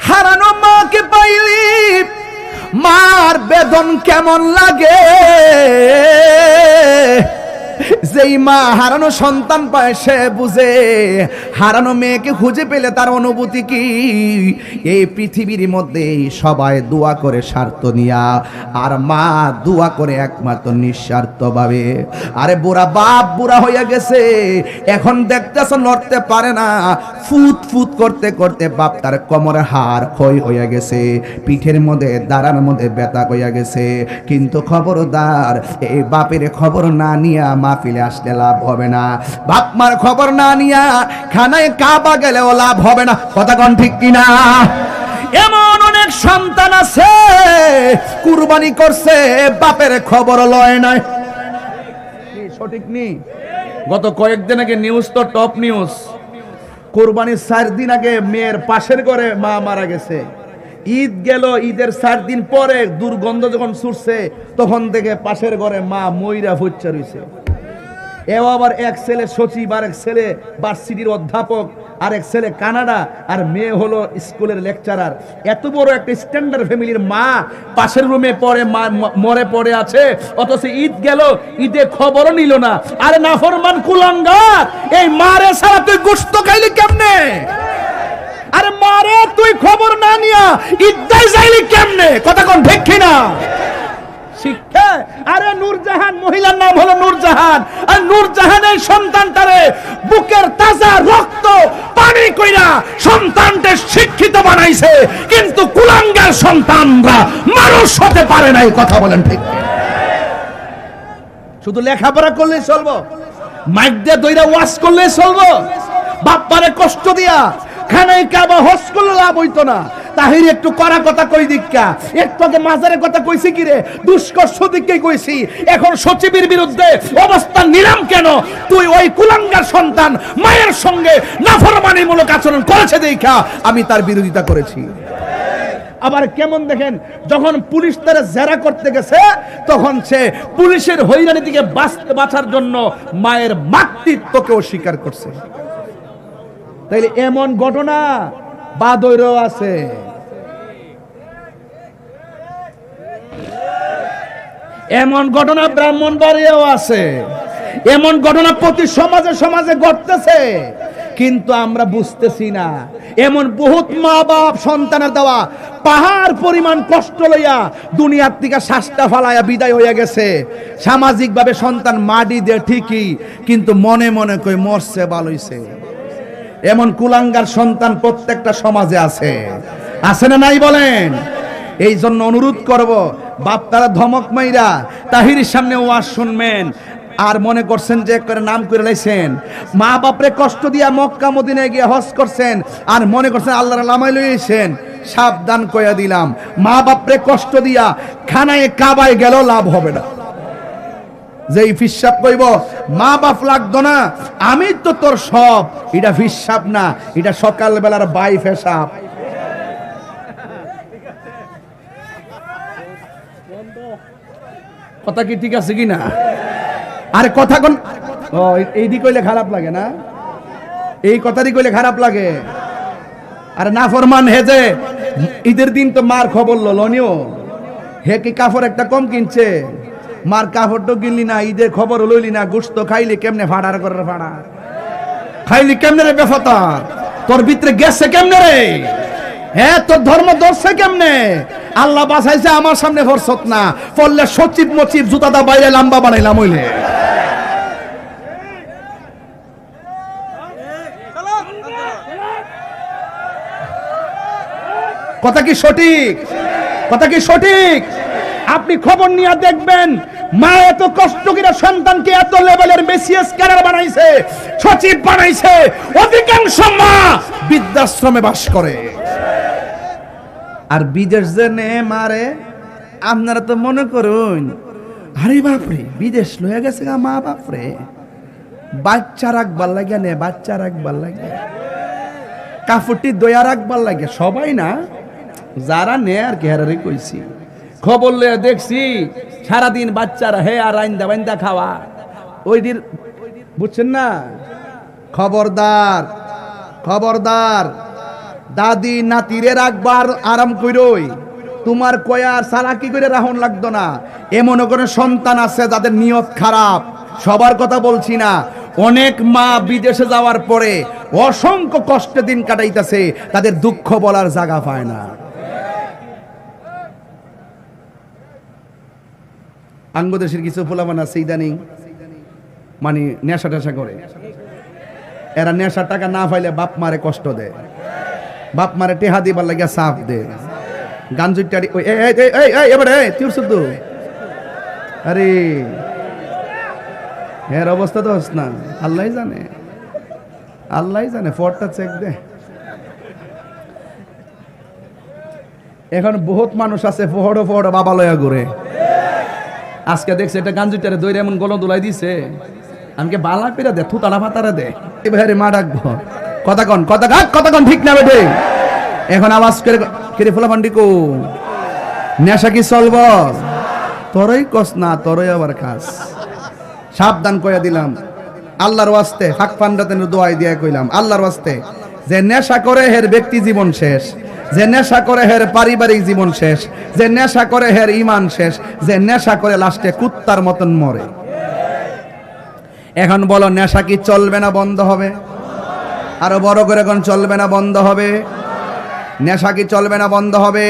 হারানো মাকে পাইলি মার বেদন কেমন লাগে? যেই মা হারানো সন্তান পায় সে বুঝে হারানো মেয়েকে খুঁজে পেলে তার অনুভূতি কি। এই পৃথিবীর মধ্যে সবাই দোয়া করে স্বার্থ নিয়া, আর মা দোয়া করে একমাত্র নিঃস্বার্থ ভাবে। আরে বুড়া বাপ বুড়া হইয়া গেছে, এখন দেখতেছ লড়তে পারে না, ফুট ফুট করতে করতে বাপ তার কোমরের হাড় ক্ষয় হইয়া গেছে, পিঠের মধ্যে দাঁড়ার মধ্যে ব্যথা হইয়া গেছে। কিন্তু খবরদার, এই বাপের খবর না নিয়া মাহফিলে আসলে লাভ হবে না। বাপ মার খবর না নিয়া খানায় কাবা গেলেও লাভ হবে না। কথা কোন ঠিক কিনা? এমন অনেক সন্তান আছে কুরবানি করছে, বাপের খবর লয় নাই। সঠিক নি? গত কয়েকদিন আগে নিউজ তো টপ নিউজ, কুরবানির 4 দিন আগে মেয়ের পাশের ঘরে মা মারা গেছে। ঈদ গেল, ঈদের 4 দিন পরে দুর্গন্ধ যখন ছুটছে, তখন থেকে পাশের ঘরে মা মইরা ফুচ্চা রইছে। এও আবার এক ছেলে সচিব, আর এক ছেলে ভার্সিটির অধ্যাপক, আর এক ছেলে কানাডা, আর মেয়ে হলো স্কুলের লেকচারার। এত বড় একটা স্ট্যান্ডার্ড ফ্যামিলির মা পাশের রুমে পড়ে মরে পড়ে আছে, অথচ ঈদ গেল, ঈদে খবরও নিল না। আরে নাফরমান কুলাঙ্গার, এই মারে ছাড়া তুই গোশত খাইলি কেমনে? আরে মারে তুই খবর না নিয়া ঈদে যাইলি কেমনে? কথা কোন ঠিক কিনা? শিক্ষা। আরে নূরজাহান, মহিলার নাম হলো নূরজাহান, আর নূরজাহানের সন্তানটারে বুকের তাজা রক্ত পানি কইরা সন্তানকে শিক্ষিত বানাইছে, কিন্তু কুলাঙ্গার সন্তানরা মানুষ হতে পারে নাই। কথা বলেন ঠিক? শুধু লেখাপড়া করলে চলবো, মাইক দিয়ে দইরা ওয়াজ করলে চলবো? বাপ্পারে কষ্ট দিয়া খানায় কাবা হজ করলে লাভ হইতো না। তাহির একটু কড়া কথা কই দিক্কা, একটু আগে মাজারের কথা কইছি কি রে, দুষ্কর্ষ দিককে কইছি, এখন সচিবের বিরুদ্ধে অবস্থান নিলাম কেন? তুই ওই কুলাঙ্গার সন্তান মায়ের সঙ্গে নাফরমানিমূলক আচরণ করেছে দেখা আমি তার বিরোধিতা করেছি। আবার কেমন দেখেন, যখন পুলিশ তারা জেরা করতে গেছে, তখন সে পুলিশের হয়রানি থেকে বাঁচার জন্য মায়ের মাতৃত্বকে অস্বীকার করছে। তাইলে এমন ঘটনা বাদৈরও আছে। এমন ঘটনা ব্রাহ্মণবাড়িয়াও আছে। এমন ঘটনা প্রতি সমাজে সমাজে ঘটতেছে, কিন্তু আমরা বুঝতেছি না। এমন বহুত মা বাপ সন্তানের দেওয়া পাহাড় পরিমাণ কষ্ট লইয়া দুনিয়ার থেকে শ্বাসটা ফালাইয়া বিদায় হইয়া গেছে। সামাজিক ভাবে সন্তান মাটি দে ঠিকই, কিন্তু মনে মনে কই মরছে ভালোইছে। এমন কুলাঙ্গার সন্তান প্রত্যেকটা সমাজে আছে, আছে না নাই বলেন? এই জন্য অনুরোধ করব, বাপ তারা ধমক মাইরা তাহিরের সামনে ওয়াজ শুনবেন, আর মনে করছেন যে করে নাম করে লাইছেন, মা বাপরে কষ্ট দিয়া মক্কা মদিনায় গিয়ে হজ করছেন, আর মনে করছেন আল্লাহর নামাই লইছেন। সাবধান কইয়া দিলাম, মা বাপরে কষ্ট দিয়া খানায় কাবায় গেল লাভ হবে না। যেই ফিসাব কইব মা বাপ লাগতো না, আমি তো তোর সব, এটা ফিসাব না, এটা সকাল বেলার বাই ফেসাব। কথা কি ঠিক আছে কিনা? আরে কথা কোন এই দিক কইলে খারাপ লাগে না, এই কথারই কইলে খারাপ লাগে। আরে না ফরমান হে যে ঈদের দিন তো মার খবর লনিও, হে কি কাপড় একটা কম কিনছে? মার কাপড় তো কিনলি না, ঈদের খবর লইলি না, গোশত খাইলি কেমনে? ফাড়ার করে ফাড়া খাইলি কেমনে রে বেফতার? তোর ভিতরে গেছে কেমনে রে? হ্যাঁ, তোর ধর্ম ধরছে কেমনে? আল্লাহ বাঁচাইছে, আমার সামনে ফরসত না পড়লে সচিব মচিব জুতাটা বাইরে লাম্বা বানাইলাম হইলে। কথা কি সঠিক? কথা কি সঠিক? আপনি খবর নিয়ে দেখবেন, মা এত কষ্ট করে সন্তানকে এত লেভেলের বিসিএস ক্যাডার বানাইছে, সচিব বানাইছে। অধিকাংশ মা বৃদ্ধাশ্রমে বাস করে। আর বিদেশ যে নে মারে, আপনারা তো মনে করুন আরে বাপরে বিদেশ লয়ে গেছে গা মা বাপরে, বাচ্চা রাখবার লাগে নে, বাচ্চা রাখবার লাগে, কাপড়টি দয়া রাখবার লাগে, সবাই না, যারা নে আর কি হারারে কইছি। খবর লয়ে দেখছি সারাদিন বাচ্চারা হে আর আইন্দা বাইন্দা খাওয়া, ওই দিন বুঝছেন না। খবরদার, খবরদার, দাদি নাতিরে রাখবার আরাম কইরই, তোমার কয়ার সালাকি করে রাহন লাগতো না। এমন কোনো সন্তান আছে যাদের নিয়ত খারাপ, সবার কথা বলছি না। অনেক মা বিদেশে যাওয়ার পরে অসংখ্য কষ্টে দিন কাটাইতেছে, তাদের দুঃখ বলার জায়গা পায় না। আঙ্গদেশের কিছু পোলাপান আছে ইদানিং মানে নেশা টেশা করে, এরা নেশার টাকা না পাইলে বাপ মারে কষ্ট দেয়, বাপ মারে টেহা দিবার লাগে সাপ দে, গান জুটারি এবারে তুই শুদ্ধ। আরে এর অবস্থা তো হস না, আল্লাহ জানে, আল্লাহ জানে। ফোরটা চেক দে। এখন বহুত মানুষ আছে ফোহড়ো ফোহড়ো বাবা লয়া ঘুরে। আজকে দেখছে এটা গাঞ্জুটারে দইরে এমন গলো দুলাই দিছে, আমাকে বালা পেরা দে, থুতালা ফাতারা দে, এবারে মা ডাকবো। কথা কন, কথা কাক, কথা কন, ঠিক না বেটে? এখন আওয়াজ করে কেড়ে ফোলা পান্ডিকো, নেশা কি চলব? তোরই কস না, তোরই আবার খাস। সাবধান কইয়া দিলাম আল্লাহর ওয়াস্তে, হাক পান্ডাতের দোয়াই দিয়া কইলাম আল্লাহর ওয়াস্তে, যে নেশা করে হের ব্যক্তি জীবন শেষ, যে নেশা করে হের পারিবারিক জীবন শেষ, যে নেশা করে হের ইমান শেষ, যে নেশা করে লাস্টে কুত্তার মতন মরে। এখন বলো নেশা কি চলবে না বন্ধ হবে? আরো বড় করে এখন চলবে না বন্ধ হবে? নেশা কি চলবে না বন্ধ হবে?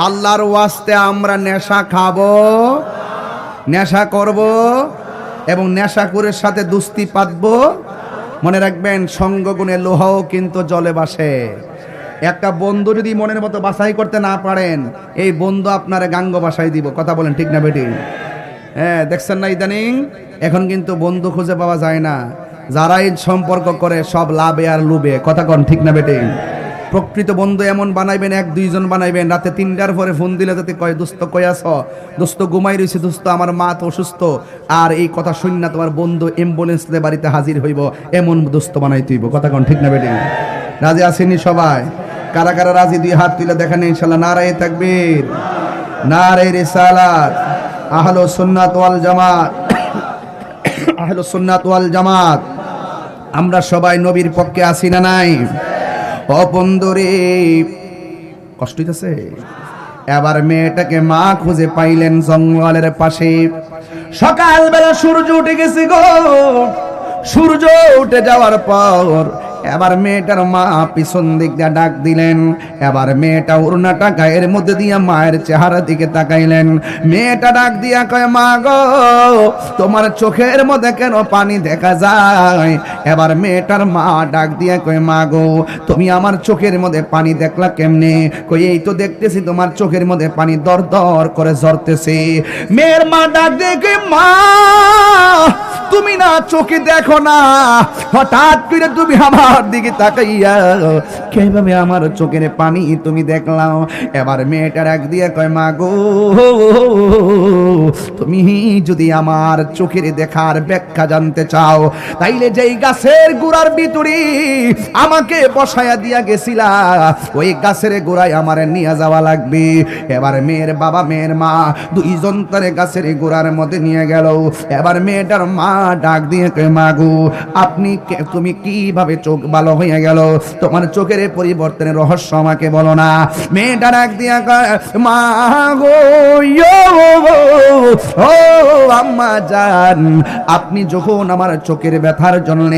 আল্লাহর ওয়াস্তে আমরা নেশা খাবো, নেশা করব এবং নেশাকুরের সাথে দুস্তি পাতবো। মনে রাখবেন সঙ্গগুণে লোহাও কিন্তু জলে বাসে। একটা বন্ধু যদি মনের মতো বাছাই করতে না পারেন, এই বন্ধু আপনারে গাঙ্গ বাসাই দিব। কথা বলেন ঠিক না বেটি? হ্যাঁ, দেখছেন না ইদানিং এখন কিন্তু বন্ধু খুঁজে পাওয়া যায় না। যারাই সম্পর্ক করে সব লাভে আর লুবে। কথা কন ঠিক না বেটি? প্রকৃত বন্ধু এমন বানাইবেন, এক দুইজন বানাইবেন, রাতে 3টার পরে ফোন দিলে যাতে কয় দোস্ত কই আছো, দোস্ত ঘুমাই রইছে, দোস্ত আমার মা তো অসুস্থ, আর এই কথা শুন না তোমার বন্ধু অ্যাম্বুলেন্স দিয়ে বাড়িতে হাজির হইব, এমন দোস্ত বানাই তুইব। কথা কন ঠিক না বেটি? রাজি আসেনি সবাই? কারা কারা রাজি দুই হাত তুলে দেখেন ইনশাআল্লাহ। নারায়ে তাকবীর, নারায়ে রিসালাত, আহলুস সুন্নাত ওয়াল জামাত, আহলুস সুন্নাত ওয়াল জামাত। আমরা সবাই নবীর পক্ষে আছি না নাই? অপন্দরে কষ্ট হইতেছে। এবার মেয়েটাকে মা খুঁজে পাইলেন জঙ্গলের পাশে। সকালবেলা সূর্য উঠে গেছে গো। সূর্য উঠে যাওয়ার পর এবার মেয়েটার মা পিছন দিক দিয়ে ডাক দিলেন। এবার মেয়েটা ওড়নাটা গায়ের মধ্যে দিয়া মায়ের চেহারা দিকে তাকাইলেন। মেয়েটা ডাক দিয়া কয়, মা গো তোমার চোখের মধ্যে কেন পানি দেখা যায়? এবার মেয়েটার মা ডাক দিয়া কয়, মা গো তুমি আমার চোখের মধ্যে পানি দেখলা কেমনে? কই এই তো দেখতেছি তোমার চোখের মধ্যে পানি দর দর করে ঝরতেছে। মেয়ের মা ডাক দিয়ে কয়, মা তুমি না চোখে দেখো না, হঠাৎ করে তুমি আমার দিকে তাকাইয়া কিভাবে আমার চোখের পানি তুমি দেখলাম? এবার মেয়েটা ডাক দিয়ে কয়, মা গো তুমি যদি আমার চোখের দেখার ব্যাখ্যা জানতে চাও, তাইলে যেই গাছের গোড়ার ভিতরে আমাকে বসায়া দিয়া গেছিলা, ওই গাছের গোড়ায় আমার নিয়ে যাওয়া লাগবে। এবার মেয়ের বাবা মেয়ের মা দুইজন তারে গাছের গোড়ার মধ্যে নিয়ে গেল। এবার মেয়েটার মা ডাক দিয়ে কয়, মা গো তুমি কিভাবে চোখ ভালো হয়ে গেল? তোমার চোখের পরিবর্তনের রহস্য আমাকে বলো না। মেয়েটা ডাক দিয়া কয়, মা গো ও আম্মা জান, আপনি যখন আমার চোখের ব্যথার জন্য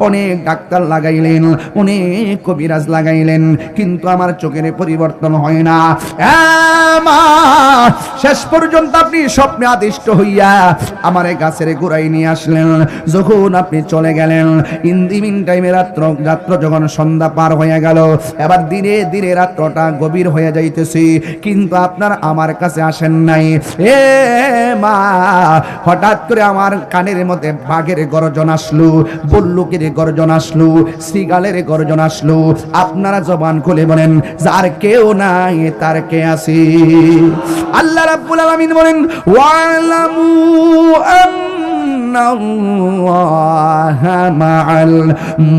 অনেক ডাক্তার লাগাইলেন, অনেক কবিরাজ লাগাইলেন, কিন্তু আমার চোখের পরিবর্তন হয় না। শেষ পর্যন্ত আপনি স্বপ্নে আদিষ্ট হইয়া আমার গাছের গোড়ায় নিয়ে আসলেন। আসলেন, যখন আপনি চলে গেলেন, ইন দি মিন টাইমে রাত্র যখন সন্ধ্যা পার হয়ে গেল, এবার ধীরে ধীরে রাত্রটা গভীর হয়ে যাইতেছে, কিন্তু আপনার আমার কাছে আসেন নাই। এ মা, হঠাৎ করে আমার কানের মধ্যে বাঘের গর্জন আসলো, বল্লুকের গর্জন আসলো, শ্রীগালের গর্জন আসলো। আপনারা জবান খুলে বলেন, যার কেউ নাই তার কে আছে? আল্লাহ রাব্বুল আলামিন বলেন, ওয়ালামু আন্নাল্লাহা মাআল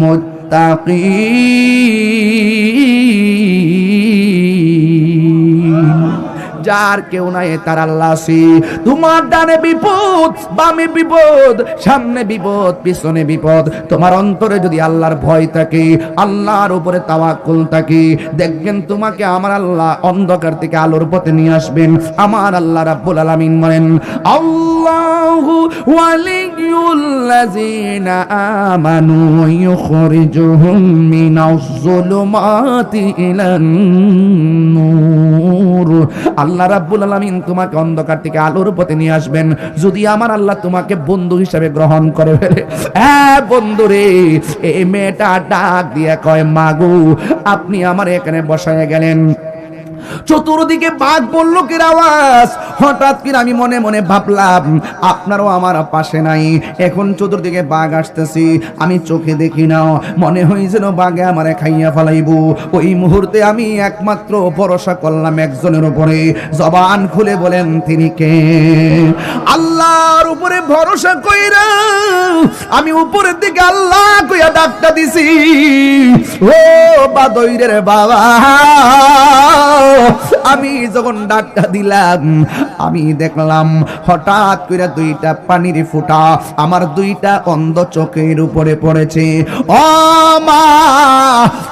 মুত্তাকিন। যার কেউ নাই তার আল্লাহ আছে। তোমার ডানে বিপদ, বামে বিপদ, সামনে বিপদ, পিছনে বিপদ, তোমার অন্তরে যদি আল্লাহর ভয় থাকে, আল্লাহর উপরে তাওয়াক্কুল থাকে, দেখবেন তোমাকে আমার আল্লাহ অন্ধকার থেকে আলোর পথে নিয়ে আসবেন। আমার আল্লাহ রাব্বুল আলামিন বলেন, আল্লাহু ওয়ালিয়ুল্লাযিনা আমানু ইউখরিজুহুম মিনাজ যুলুমাতি ইলান নূর। আল্লাহ রাব্বুল আলামিন তোমাকে অন্ধকার থেকে আলোর পথে নিয়ে আসবেন যদি আমার আল্লাহ তোমাকে বন্ধু হিসেবে গ্রহণ করে ফেলে। হ্যাঁ বন্ধুরে, এই মেয়েটা ডাক দিয়ে কয়, মাগো আপনি আমার এখানে বসায় গেলেন, চতুর্দিকে বাঘ বল্লুকের আওয়াজ। হঠাৎ করে আমি মনে মনে ভাবলাম আপনারও আমার পাশে নাই, এখন চতুর্দিকে বাঘ আসতেছি, আমি চোখে দেখি না, মনে হয় যেন বাঘে আমারে খাইয়া ফেলাইবো। ওই মুহূর্তে আমি একমাত্র ভরসা করলাম একজনের উপরে। জবান খুলে বলেন তিনি কে? আল্লাহর উপরে ভরসা কইরা আমি উপরের দিকে আল্লাহ কইয়া ডাকটা দিছি, ও বাদইরের বাবা। আমি যখন ডাকটা দিলাম, আমি দেখলাম হঠাৎ করে দুইটা পানির ফোঁটা আমার দুইটা অন্ধ চোখের উপরে পড়েছে। ও মা,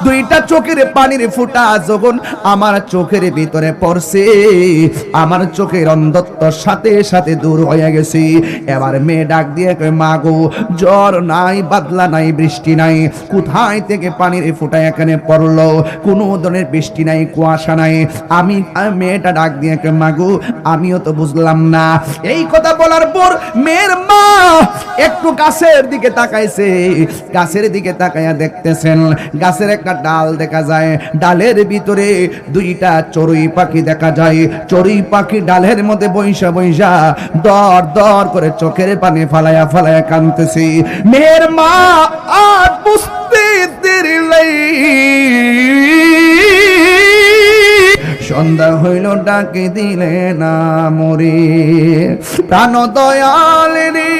দুইটা চোখের পানির ফোঁটা যখন আমার চোখের ভিতরে পড়ছে, আমার চোখের অন্ধত্ব সাথে সাথে দূর হয়ে গেছে। এবার মেয়ে ডাক দিয়ে কয়, মা গো, জ্বর নাই, বাদলা নাই, বৃষ্টি নাই, কোথায় থেকে পানির ফোঁটা এখানে পড়লো? কোনো ধরনের বৃষ্টি নাই, কুয়াশা নাই। আমি মেয়েটা ডাক দিয়ে কয়, মা গো, আমিও তো বুঝলাম না। এই কথা বলার পর মেয়ের মা একটু গাছের দিকে তাকাইছে, গাছের দিকে তাকাইয়া দেখতেছেন গাছের একটা ডাল দেখা যায়, ডালের ভিতরে দুইটা চড়ুই পাখি দেখা যায়। চড়ুই পাখি ডালের মধ্যে বইসা বইসা দর দর করে চোখের পানি ফালায়া ফালায়া কাঁদতেছে। মেয়ের মা আর বুঝতে দেরি নাই, সন্ধ্যা হইল ডাকে দিলে না মরে। প্রাণ দয়াল রে,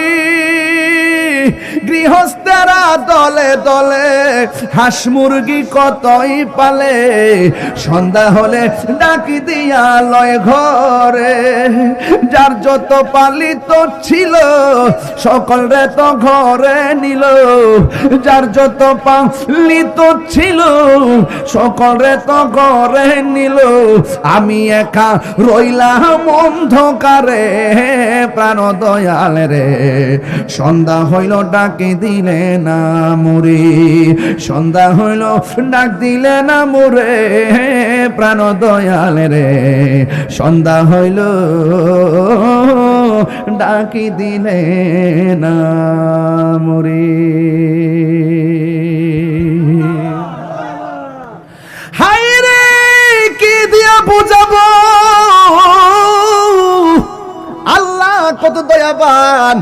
গৃহস্থেরা দলে দলে হাঁস মুরগি কতই পালে, সন্ধ্যা হলে ডাকি দিয়া লয় ঘরে। যার যত পালিত ছিল সকল রে তো ঘরে নিল, যার যত পালিত ছিল সকল রে তো ঘরে নিল। আমি একা রইলাম অন্ধকারে, প্রাণ দয়াল রে, সন্ধ্যা হইল ডাকে দিলে না মরে। সন্ধ্যা হইল ডাক দিলে না মরে, প্রাণ দয়াল রে, সন্ধ্যা হইল ডাকি দিলে না মরে। হায় রে, কি দিয়া বুঝাবো আল্লাহ কত দয়াবান।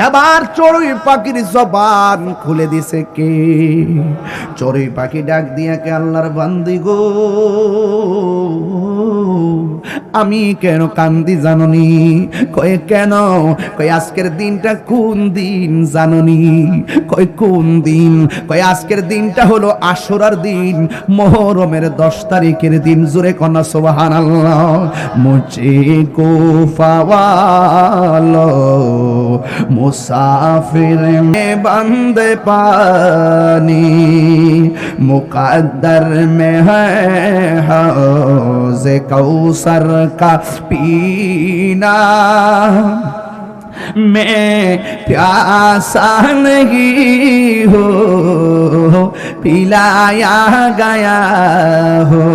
এবার চড়ুই পাখির জবান খুলে দিছে কে? চড়ুই পাখি ডাক দিয়া কে, আল্লাহর বান্দি গো, আমি কেন কান্দি জাননি? কয়ে কেন? কয়ে আজকের দিনটা কোন দিন জাননি? কয় কোন দিন? কয় আজকের দিনটা হলো আশুরার দিন, মুহররমের 10 তারিখের দিন। জোরে কনা সুবহানাল্লাহ। মুঝে কো ফাওয়ালো মুসাফির মে বন্দে পানি, মুকদ্দর মে হ্যায় হৌজ কৌসর का पीना। मैं प्यासा नहीं हो पिलाया गया हो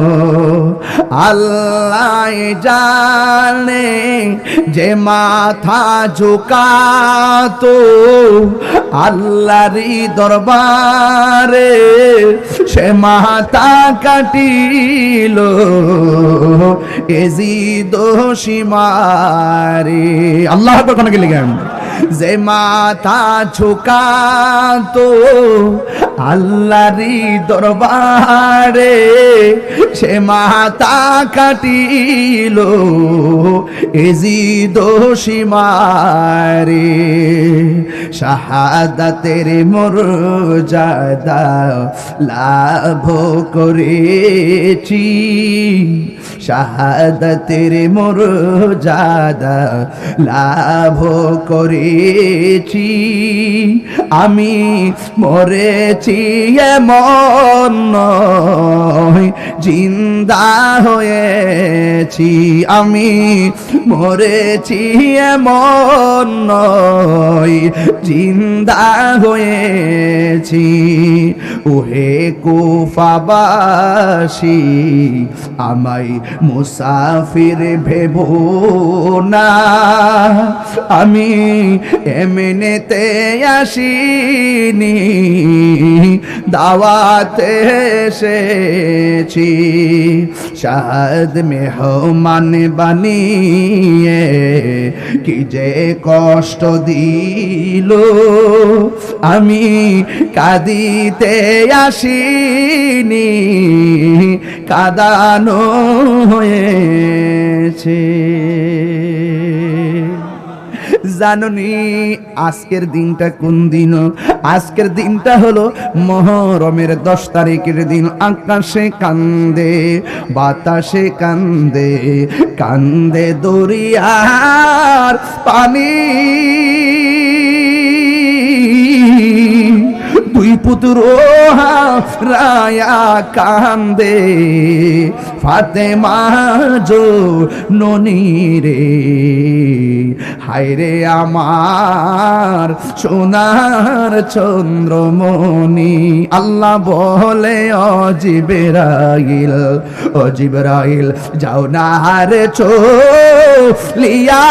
अल्लाह जाने जे माथा झुका तो আল্লাহরি দরবারে সে মাথা কাটিল এজি দোষী মারে আল্লাহ আকবার কোন গেলে গান যে মাথা ঝুকাতো আল্লাহরি দরবারে সে মাথা কাটিল এজি দোষী মারে শাহাদাতের মর্যাদা লাভ করেছি শাহাদাতের মর্যাদা লাভ করেছি আমি মরেছি এমন নয় জিন্দা হয়েছি আমি মরেছি এমন নয় জিন্দা হয়েছি ওহে কুফাবাসী আমায় মুসাফির ভেবো না আমি এমনিতে আসিনি দাওয়াতে এসেছি শাহাদ মেহমান বানিয়ে কি যে কষ্ট দিল আমি কাঁদিতে আসিনি কাঁদানো হয়েছে জাননি আজকের দিনটা কোন দিন আজকের দিনটা হলো মুহররমের 10 তারিখের দিন আকাশে কান্দে বাতাসে কান্দে কান্দে দরিয়ার পানি দুই পুত্র রায়া কান্দে ফাতেমা জো ননি রে হায়রে আমার সোনার চন্দ্রমণি আল্লাহ বলে ও জিবরাইল যাও না রে চলিয়া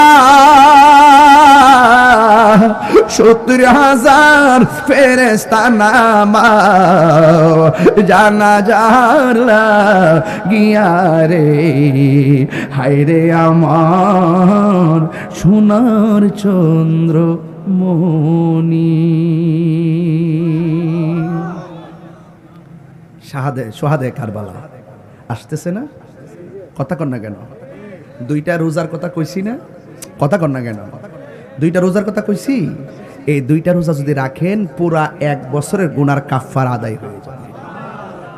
70,000 ফেরেশতা নামাও জানাজার লাগিয়া রে হায়রে আমার সোনার চন্দ্রমণি সোহাদে কারবালা আসতেছে না কথা কর না কেন দুইটা রোজার কথা কইছি না কথা কর না কেন দুইটা রোজার কথা কইছি এই দুইটা রোজা যদি রাখেন পুরা 1 বছরের গুনার কাফফারা আদায় হয়ে যাবে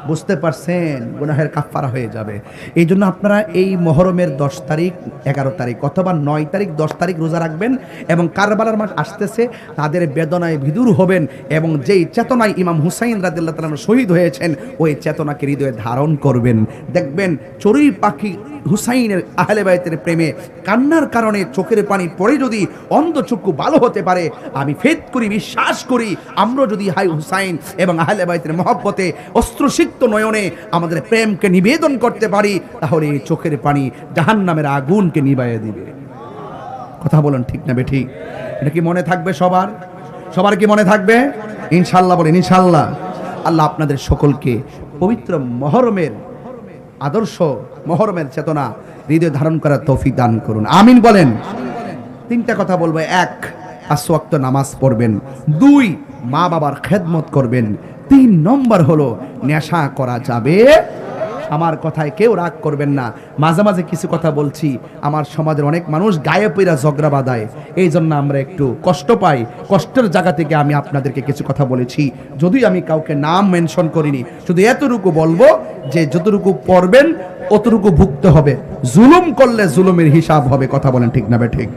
বুঝতে পারছেন গুনাহের কাফফারা হয়ে যাবে এই জন্য আপনারা এই মুহররমের 10 তারিখ 11 তারিখ অথবা 9 তারিখ 10 তারিখ রোজা রাখবেন এবং কারবালার মাস আসতেছে তাদের বেদনায় ভিদুর হবেন এবং যেই চেতনায় ইমাম হুসাইন রাদিয়াল্লাহু তাআলা শহীদ হয়েছেন ওই চেতনাকে হৃদয়ে ধারণ করবেন দেখবেন চড়ুই পাখি হুসাইনের আহলে বাইতের প্রেমে কান্নার কারণে চোখের পানি পড়ে যদি অন্ধচক্ষু ভালো হতে পারে আমি ফেদ করি বিশ্বাস করি আমরা যদি হাই হুসাইন এবং আহলে বাইতের মহব্বতে অস্ত্রসিক্ত নয়নে আমাদের প্রেমকে নিবেদন করতে পারি তাহলে এই চোখের পানি জাহান্নামের আগুনকে নিভাইয়ে দিবে কথা বলেন ঠিক না বেঠিক এটা কি মনে থাকবে সবার কি মনে থাকবে ইনশাআল্লাহ বলেন ইনশাআল্লাহ আল্লাহ আপনাদের সকলকে পবিত্র মুহররমের আদর্শ মুহররমের চেতনা হৃদয়ে ধারণ করার তৌফিক দান করুন আমিন বলেন 3টা কথা বলবো 1 5 ওয়াক্ত নামাজ পড়বেন 2 মা বাবার খেদমত করবেন 3 নম্বর হলো নেশা করা যাবে আমার কথায় কেউ রাগ করবেন না মাঝে মাঝে কিছু কথা বলছি আমার সমাজের অনেক মানুষ গায়ে পইরা ঝগড়া বাঁধায় এই জন্য আমরা একটু কষ্ট পাই কষ্টের জায়গা থেকে আমি আপনাদেরকে কিছু কথা বলেছি যদিও আমি কাউকে নাম মেনশন করিনি শুধু এতটুকু বলবো যে যতটুকু পড়বেন অতটুকু ভুগতে হবে জুলুম করলে জুলুমের হিসাব হবে কথা বলেন ঠিক না বে ঠিক